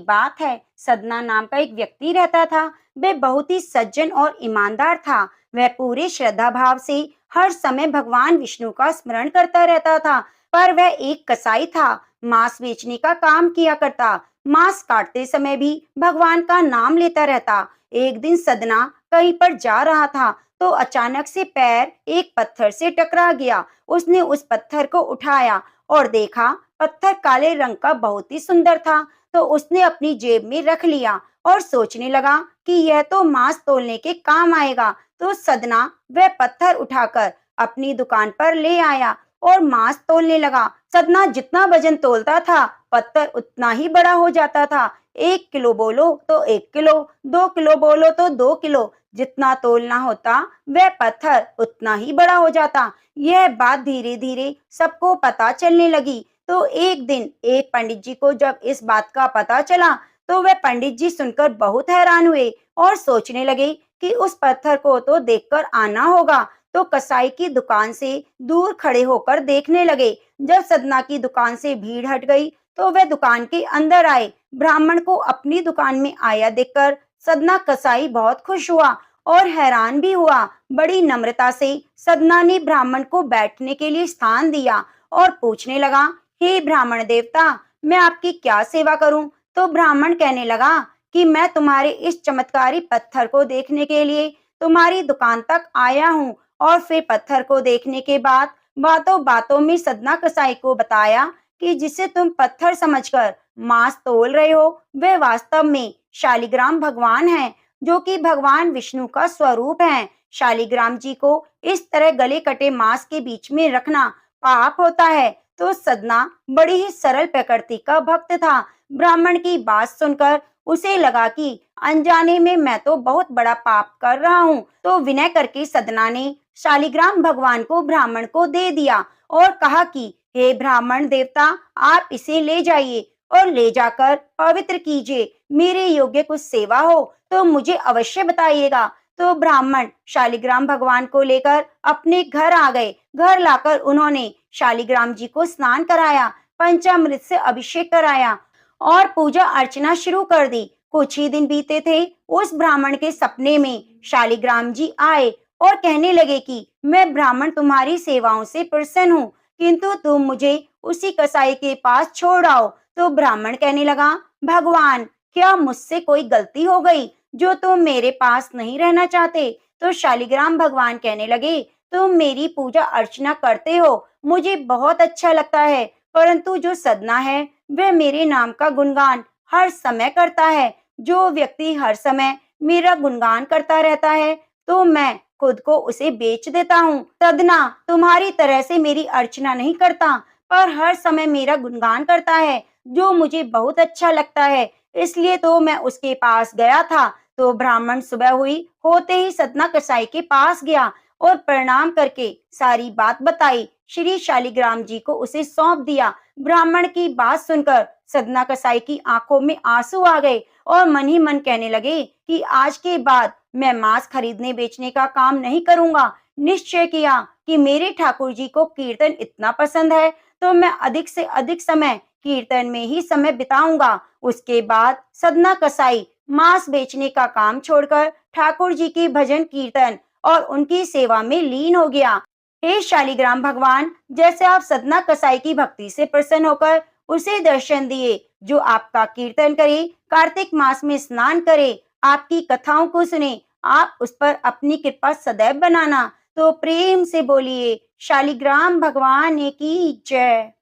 बात है, सदना नाम का एक व्यक्ति रहता था। वह बहुत ही सज्जन और ईमानदार था। वह पूरे श्रद्धा भाव से हर समय भगवान विष्णु का स्मरण करता रहता था। पर वह एक कसाई था, मांस बेचने का काम किया करता। मांस काटते समय भी भगवान का नाम लेता रहता। एक दिन सदना कहीं पर जा रहा था तो अचानक से पैर एक पत्थर से टकरा गया। उसने उस पत्थर को उठाया और देखा पत्थर काले रंग का बहुत ही सुंदर था। तो उसने अपनी जेब में रख लिया और सोचने लगा कि यह तो मांस तोलने के काम आएगा। तो सदना वह पत्थर उठाकर अपनी दुकान पर ले आया और मांस तोलने लगा। सदना जितना वजन तोलता था, पत्थर उतना ही बड़ा हो जाता था। 1 किलो बोलो तो 1 किलो, 2 किलो बोलो तो 2 किलो, जितना तोलना होता वह पत्थर उतना ही बड़ा हो जाता। यह बात धीरे धीरे सबको पता चलने लगी। तो एक दिन एक पंडित जी को जब इस बात का पता चला, तो वह पंडित जी सुनकर बहुत हैरान हुए और सोचने लगे कि उस पत्थर को तो देखकर आना होगा। तो कसाई की दुकान से दूर खड़े होकर देखने लगे। जब सदना की दुकान से भीड़ हट गई तो वह दुकान के अंदर आए। ब्राह्मण को अपनी दुकान में आया देखकर सदना कसाई बहुत खुश हुआ और हैरान भी हुआ। बड़ी नम्रता से सदना ने ब्राह्मण को बैठने के लिए स्थान दिया और पूछने लगा, हे ब्राह्मण देवता, मैं आपकी क्या सेवा करूं? तो ब्राह्मण कहने लगा कि मैं तुम्हारे इस चमत्कारी पत्थर को देखने के लिए तुम्हारी दुकान तक आया हूँ। और फिर पत्थर को देखने के बाद बातों बातों में सदना कसाई को बताया कि जिसे तुम पत्थर समझकर मांस तोल रहे हो, वह वास्तव में शालिग्राम भगवान हैं, जो कि भगवान विष्णु का स्वरूप हैं। शालिग्राम जी को इस तरह गले कटे मांस के बीच में रखना पाप होता है। तो सदना बड़ी ही सरल प्रकृति का भक्त था। ब्राह्मण की बात सुनकर उसे लगा कि अनजाने में मैं तो बहुत बड़ा पाप कर रहा हूँ। तो विनय करके सदना ने शालिग्राम भगवान को ब्राह्मण को दे दिया और कहा कि हे ब्राह्मण देवता, आप इसे ले जाइए और ले जाकर पवित्र कीजिए। मेरे योग्य कुछ सेवा हो तो मुझे अवश्य बताइएगा। तो ब्राह्मण शालिग्राम भगवान को लेकर अपने घर आ गए। घर लाकर उन्होंने शालिग्राम जी को स्नान कराया, पंचामृत से अभिषेक कराया और पूजा अर्चना शुरू कर दी। कुछ ही दिन बीते थे, उस ब्राह्मण के सपने में शालिग्राम जी आए और कहने लगे कि मैं ब्राह्मण तुम्हारी सेवाओं से प्रसन्न हूँ, किंतु तुम मुझे उसी कसाई के पास छोड़ आओ। तो ब्राह्मण कहने लगा, भगवान, क्या मुझसे कोई गलती हो गई जो तुम मेरे पास नहीं रहना चाहते? तो शालिग्राम भगवान कहने लगे, तुम मेरी पूजा अर्चना करते हो, मुझे बहुत अच्छा लगता है, परंतु जो सदना है वह मेरे नाम का गुणगान हर समय करता है। जो व्यक्ति हर समय मेरा गुणगान करता रहता है, तो मैं खुद को उसे बेच देता हूँ। सदना तुम्हारी तरह से मेरी अर्चना नहीं करता, पर हर समय मेरा गुणगान करता है, जो मुझे बहुत अच्छा लगता है, इसलिए तो मैं उसके पास गया था। तो ब्राह्मण सुबह हुई होते ही सतना कसाई के पास गया और प्रणाम करके सारी बात बताई। श्री शालिग्राम जी को उसे सौंप दिया। ब्राह्मण की बात सुनकर सदना कसाई की आंखों में आंसू आ गए और मन ही मन कहने लगे कि आज के बाद मैं मांस खरीदने बेचने का काम नहीं करूंगा। निश्चय किया कि मेरे ठाकुर जी को कीर्तन इतना पसंद है, तो मैं अधिक से अधिक समय कीर्तन में ही समय बिताऊंगा। उसके बाद सदना कसाई मांस बेचने का काम छोड़कर ठाकुर जी के भजन कीर्तन और उनकी सेवा में लीन हो गया। हे शालिग्राम भगवान, जैसे आप सदना कसाई की भक्ति से प्रसन्न होकर उसे दर्शन दिए, जो आपका कीर्तन करे, कार्तिक मास में स्नान करे, आपकी कथाओं को सुने, आप उस पर अपनी कृपा सदैव बनाना। तो प्रेम से बोलिए, शालिग्राम भगवान की जय।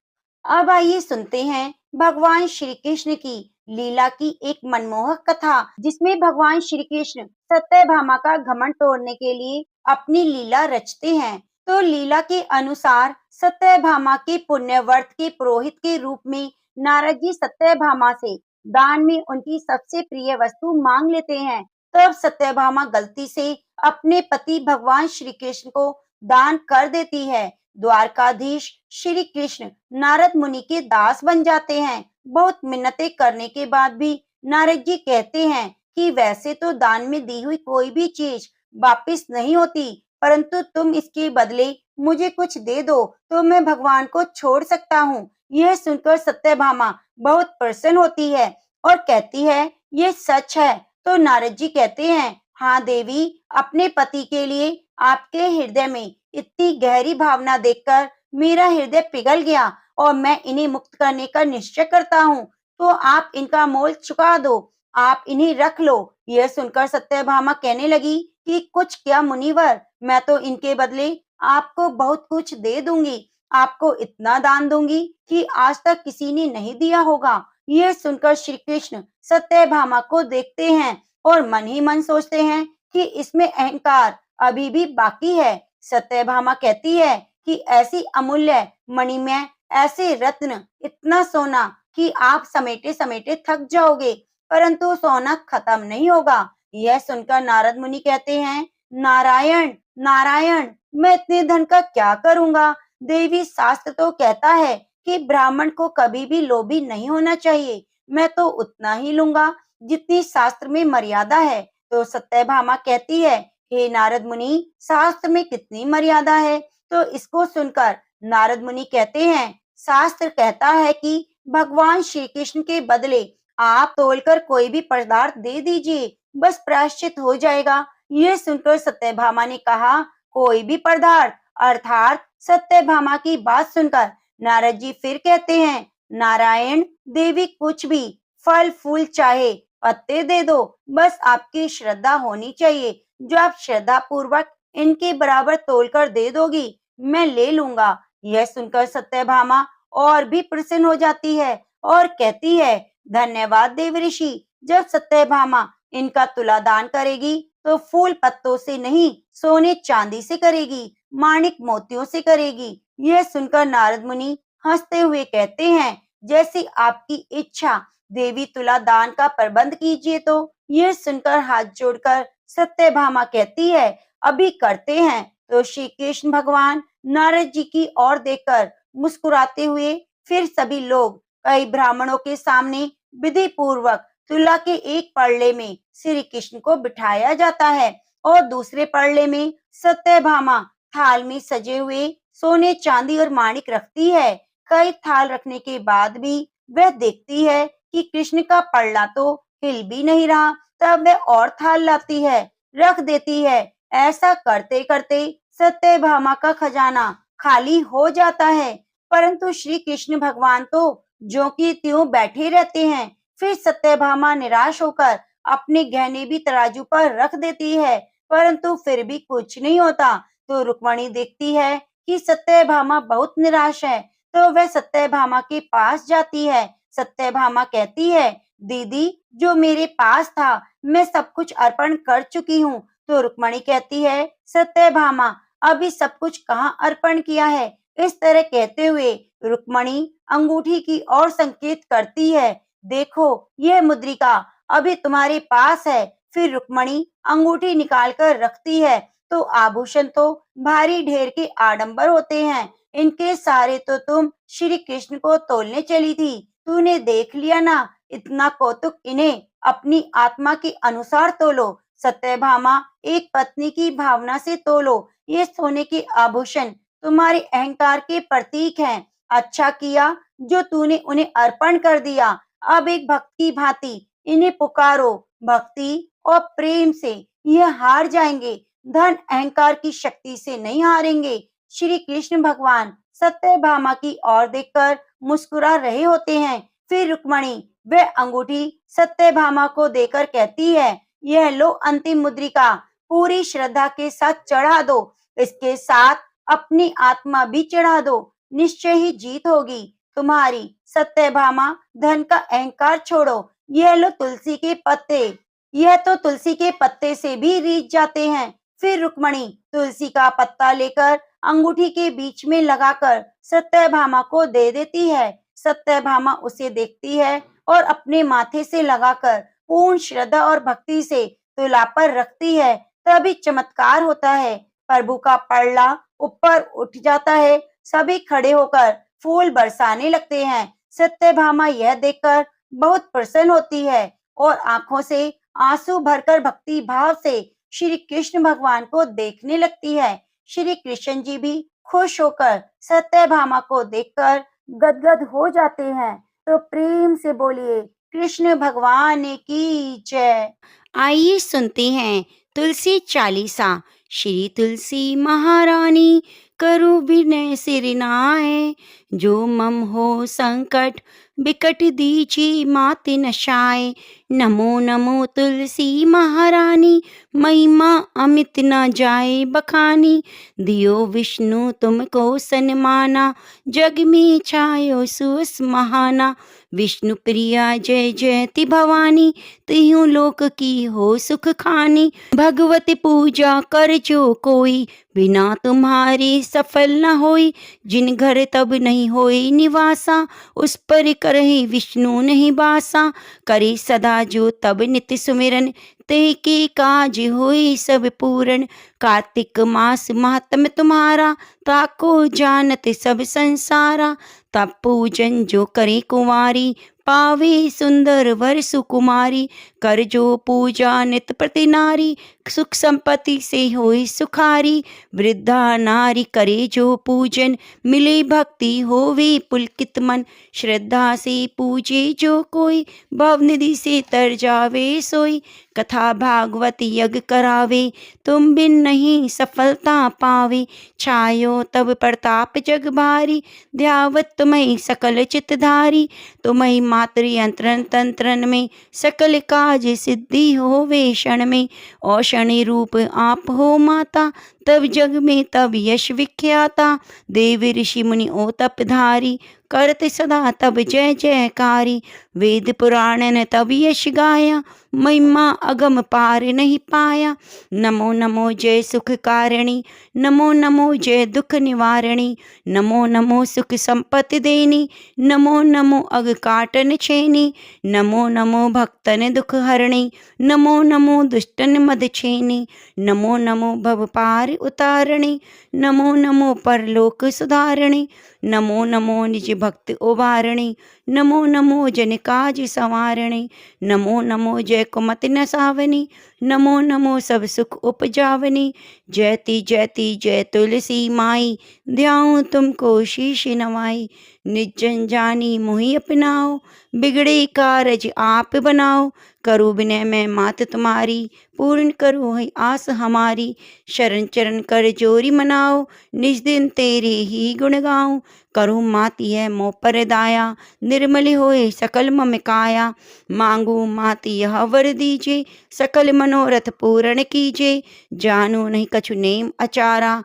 अब आइए सुनते हैं भगवान श्री कृष्ण की लीला की एक मनमोहक कथा, जिसमें भगवान श्री कृष्ण सत्यभामा का घमंड तोड़ने के लिए अपनी लीला रचते हैं। तो लीला के अनुसार सत्यभामा के पुण्य व्रत के पुरोहित के रूप में नारद जी सत्यभामा से दान में उनकी सबसे प्रिय वस्तु मांग लेते हैं। तब सत्यभामा गलती से अपने पति भगवान श्री कृष्ण को दान कर देती है। द्वारकाधीश श्री कृष्ण नारद मुनि के दास बन जाते हैं। बहुत मिन्नतें करने के बाद भी नारद जी कहते हैं कि वैसे तो दान में दी हुई कोई भी चीज वापिस नहीं होती, परंतु तुम इसके बदले मुझे कुछ दे दो तो मैं भगवान को छोड़ सकता हूँ। यह सुनकर सत्यभामा बहुत प्रसन्न होती है और कहती है, ये सच है। तो नारद जी कहते हैं, हाँ देवी, अपने पति के लिए आपके हृदय में इतनी गहरी भावना देखकर मेरा हृदय पिघल गया और मैं इन्हें मुक्त करने का निश्चय करता हूँ। तो आप इनका मोल चुका दो, आप इन्हें रख लो। यह सुनकर सत्यभामा कहने लगी कि कुछ क्या मुनिवर, मैं तो इनके बदले आपको बहुत कुछ दे दूंगी, आपको इतना दान दूंगी कि आज तक किसी ने नहीं दिया होगा। यह सुनकर श्री कृष्ण सत्यभामा को देखते हैं और मन ही मन सोचते हैं कि इसमें अहंकार अभी भी बाकी है। सत्यभामा कहती है कि ऐसी अमूल्य मणिमय, ऐसे रत्न, इतना सोना कि आप समेटे समेटे थक जाओगे, परंतु सोना खत्म नहीं होगा। यह सुनकर नारद मुनि कहते हैं, नारायण नारायण, मैं इतने धन का क्या करूंगा? देवी, शास्त्र तो कहता है कि ब्राह्मण को कभी भी लोभी नहीं होना चाहिए। मैं तो उतना ही लूंगा जितनी शास्त्र में मर्यादा है। तो सत्यभामा कहती है, हे नारद मुनि, शास्त्र में कितनी मर्यादा है? तो इसको सुनकर नारद मुनि कहते हैं, शास्त्र कहता है कि भगवान श्री कृष्ण के बदले आप तोलकर कोई भी पदार्थ दे दीजिए, बस प्रायश्चित हो जाएगा। यह सुनकर सत्यभामा ने कहा, कोई भी पदार्थ? अर्थात सत्यभामा की बात सुनकर नारद जी फिर कहते हैं, नारायण देवी, कुछ भी, फल फूल चाहे पत्ते दे दो, बस आपकी श्रद्धा होनी चाहिए। जो आप श्रद्धा पूर्वक इनके बराबर तोलकर दे दोगी, मैं ले लूंगा। यह सुनकर सत्यभामा और भी प्रसन्न हो जाती है और कहती है, धन्यवाद देव ऋषि। जब सत्यभामा इनका तुला दान करेगी तो फूल पत्तों से नहीं, सोने चांदी से करेगी, माणिक मोतियों से करेगी। यह सुनकर नारद मुनि हंसते हुए कहते हैं, जैसी आपकी इच्छा देवी, तुला दान का प्रबंध कीजिए। तो यह सुनकर हाथ जोड़कर सत्यभामा कहती है, अभी करते हैं। तो श्री कृष्ण भगवान नारद जी की ओर देखकर मुस्कुराते हुए फिर सभी लोग कई ब्राह्मणों के सामने विधि पूर्वक तुला के एक पड़ले में श्री कृष्ण को बिठाया जाता है और दूसरे पड़ले में सत्यभामा थाल में सजे हुए सोने चांदी और माणिक रखती है। कई थाल रखने के बाद भी वह देखती है कि कृष्ण का पड़ला तो हिल भी नहीं रहा। तब वह और थाल लाती है, रख देती है। ऐसा करते करते सत्यभामा का खजाना खाली हो जाता है। परंतु श्री कृष्ण भगवान तो ज्यों की त्यों बैठे रहते हैं। फिर सत्यभामा निराश होकर अपने गहने भी तराजू पर रख देती है, परंतु फिर भी कुछ नहीं होता। तो रुक्मणी देखती है कि सत्यभामा बहुत निराश है, तो वह सत्यभामा के पास जाती है। सत्यभामा कहती है, दीदी, जो मेरे पास था मैं सब कुछ अर्पण कर चुकी हूँ। तो रुक्मणी कहती है, सत्यभामा, अभी सब कुछ कहाँ अर्पण किया है? इस तरह कहते हुए रुक्मणी अंगूठी की ओर संकेत करती है। देखो, यह मुद्रिका अभी तुम्हारे पास है। फिर रुक्मणी अंगूठी निकालकर रखती है। तो आभूषण तो भारी ढेर के आडंबर होते हैं, इनके सारे तो तुम श्री कृष्ण को तोलने चली थी। तूने देख लिया ना, इतना कौतुक इन्हें अपनी आत्मा के अनुसार तोलो। सत्यभामा, एक पत्नी की भावना से तोलो। ये सोने के आभूषण तुम्हारे अहंकार के प्रतीक हैं। अच्छा किया जो तूने उन्हें अर्पण कर दिया। अब एक भक्त की भांति इन्हें पुकारो। भक्ति और प्रेम से यह हार जाएंगे, धन अहंकार की शक्ति से नहीं हारेंगे। श्री कृष्ण भगवान सत्यभामा की ओर देखकर मुस्कुरा रहे होते हैं। फिर रुक्मणी वह अंगूठी सत्यभामा को देकर कहती है, यह लो अंतिम मुद्रिका, पूरी श्रद्धा के साथ चढ़ा दो। इसके साथ अपनी आत्मा भी चढ़ा दो, निश्चय ही जीत होगी तुम्हारी। सत्यभामा, धन का अहंकार छोड़ो। यह लो तुलसी के पत्ते, यह तो तुलसी के पत्ते से भी रीझ जाते हैं। फिर रुक्मणी तुलसी का पत्ता लेकर अंगूठी के बीच में लगाकर सत्यभामा को दे देती है। सत्यभामा उसे देखती है और अपने माथे से लगाकर पूर्ण श्रद्धा और भक्ति से तुला पर रखती है। तभी चमत्कार होता है, प्रभु का पड़ला ऊपर उठ जाता है। सभी खड़े होकर फूल बरसाने लगते हैं। सत्यभामा यह देखकर बहुत प्रसन्न होती है और आंखों से आंसू भरकर भक्ति भाव से श्री कृष्ण भगवान को देखने लगती है। श्री कृष्ण जी भी खुश होकर सत्यभामा को देखकर गदगद हो जाते हैं। तो प्रेम से बोलिए, कृष्ण भगवान की जय। आइए सुनते हैं तुलसी चालीसा। श्री तुलसी महारानी करु विनय सिर नाय, जो मम हो संकट बिकट दीची मात नशाय। नमो नमो तुलसी महारानी, महिमा अमित न जाए बखानी। दियो विष्णु तुमको सन्माना, जग में छायो सुस महाना। विष्णु प्रिया जय जयति भवानी, तिहु लोक की हो सुख खानी। भगवती पूजा कर जो कोई, बिना तुम्हारी सफल न होई। जिन घर तब नहीं होई निवासा, उस पर करहि विष्णु नहीं बासा। करे सदा जो तब नित्य सुमिरन, ते के काज होई सब पूरन। कार्तिक मास महात्म तुम्हारा, ताको जानत सब संसारा। तब पूजन जो करे कुंवारी, पावे सुंदर वर सुकुमारी। कर जो पूजा नित प्रति नारी, सुख संपत्ति से होई सुखारी। वृद्धा नारी करे जो पूजन, मिले भक्ति होवे पुलकित मन। श्रद्धा से पूजे जो कोई, भवनिधि से तर जावे सोई। कथा भागवत यज्ञ करावे, तुम बिन नहीं सफलता पावे। छायो तब प्रताप जग भारी, ध्यावत तुम्हें सकल चितधारी। तुम्हें मात्र यंत्रन तंत्रन में, सकल काज सिद्धि होवे क्षण में। औषणी रूप आप हो माता, तब जग में तब यश विख्याता। देव ऋषि मुनि ओ तपधारी, करत सदा तब जय जयकारी। वेद पुराण ने तब यश गाया, महिमा अगम पार नहीं पाया। नमो नमो जय सुख कारिणी, नमो नमो जय दुख निवारणी। नमो नमो सुख संपत्ति देनी, नमो नमो अग काटन छेनी। नमो नमो भक्तन दुख हरणी, नमो नमो दुष्टन मद छेनी। नमो नमो भव पार उतारणी, नमो नमो परलोक सुधारणी। नमो नमो निज भक्त उबारणी, नमो नमो जन काज संवारणी। नमो नमो जय कुमति न सावनी, नमो नमो सब सुख उपजावनी। जयति जयति जय तुलसी माई, ध्याऊं तुमको शीश नवाई। निज जन जानी मोहि अपनाओ, बिगड़े कारज आप बनाओ। करो विनय मैं मात तुम्हारी, पूर्ण करो है आस हमारी। शरण चरण कर जोरी मनाओ, निज दिन तेरे ही गुण गाऊं। करो माती है मोह पर दाया, निर्मल होए सकल मम काया। मांगू माती यह वर दीजे, सकल मनोरथ पूर्ण कीजे। जानो नहीं कछु नेम अचारा,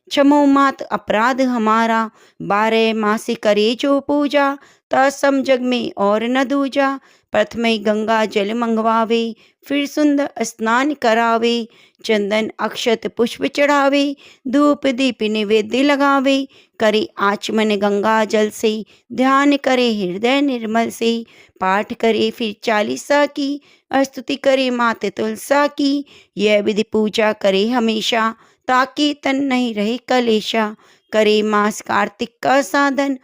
क्षमो मात अपराध हमारा। बारह मासी करे जो पूजा, तसम जग में और न दूजा। प्रथम गंगा जल मंगवावे, फिर सुंदर स्नान करावे। चंदन अक्षत पुष्प चढ़ावे, धूप दीप निवेद्य लगावे। करे आचमन गंगा जल से, ध्यान करे हृदय निर्मल से। पाठ करे फिर चालीसा की, स्तुति करे माते तुलसा की। यह विधि पूजा करे हमेशा, ताकि तन नहीं रहे कलेशा। करे मास कार्तिक का साधन,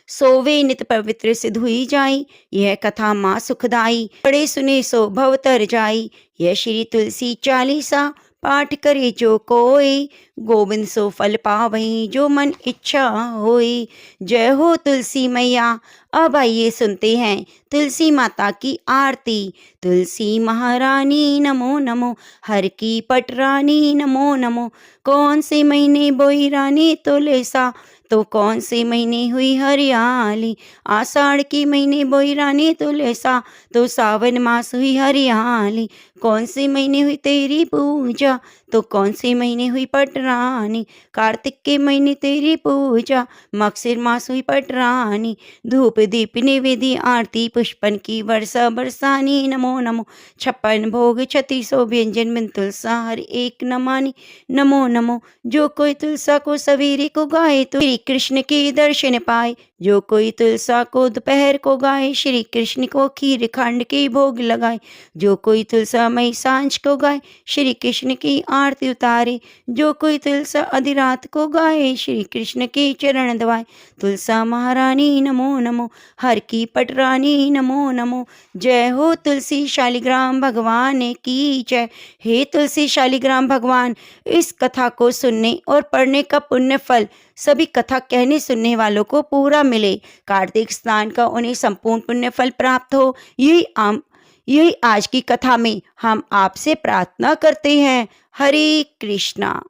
सोवे नित पवित्र सिद्ध हुई जाई। यह कथा माँ सुखदाई, पढ़े सुने सो भव तर जाई। यह श्री तुलसी चालीसा, पाठ करे जो कोई। गोविंद सो फल पावई, जो मन इच्छा होई। जय हो तुलसी मैया। अब आइए सुनते हैं तुलसी माता की आरती। तुलसी महारानी नमो नमो, हर की पटरानी नमो नमो। कौन से महीने बोई रानी तुलसा, तो कौन से महीने हुई हरियाली। आषाढ़ की महीने बोई रानी तुलसा, तो सावन मास हुई हरियाली। कौन से महीने हुई तेरी पूजा, तो कौन से महीने हुई पटरानी। कार्तिक के महीने तेरी पूजा, मगसिर मास हुई पटरानी। धूप दीप निवेदी आरती, पुष्पन की वर्षा बरसानी नमो नमो। 56 भोग 3600 व्यंजन बिन तुलसा हर एक न मानी नमो नमो। जो कोई तुलसा को सवेरे को गाए, तो श्री कृष्ण के दर्शन पाए। जो कोई तुलसा को दोपहर को गाए, श्री कृष्ण को खीर खंड के भोग लगाए। जो कोई तुलसा मई सांझ को गाए, श्री कृष्ण की आरती उतारे। जो कोई तुलसा आधी रात को गाए, श्री कृष्ण के चरण दबाए। तुलसा महारानी नमो नमो, हर की पटरानी नमो नमो। जय हो तुलसी शालिग्राम भगवान की जय। हे तुलसी शालिग्राम भगवान, इस कथा को सुनने और पढ़ने का पुण्य फल सभी कथा कहने सुनने वालों को पूरा मिले। कार्तिक स्नान का उन्हें संपूर्ण पुण्य फल प्राप्त हो, यही आज की कथा में हम आपसे प्रार्थना करते हैं। हरे कृष्णा।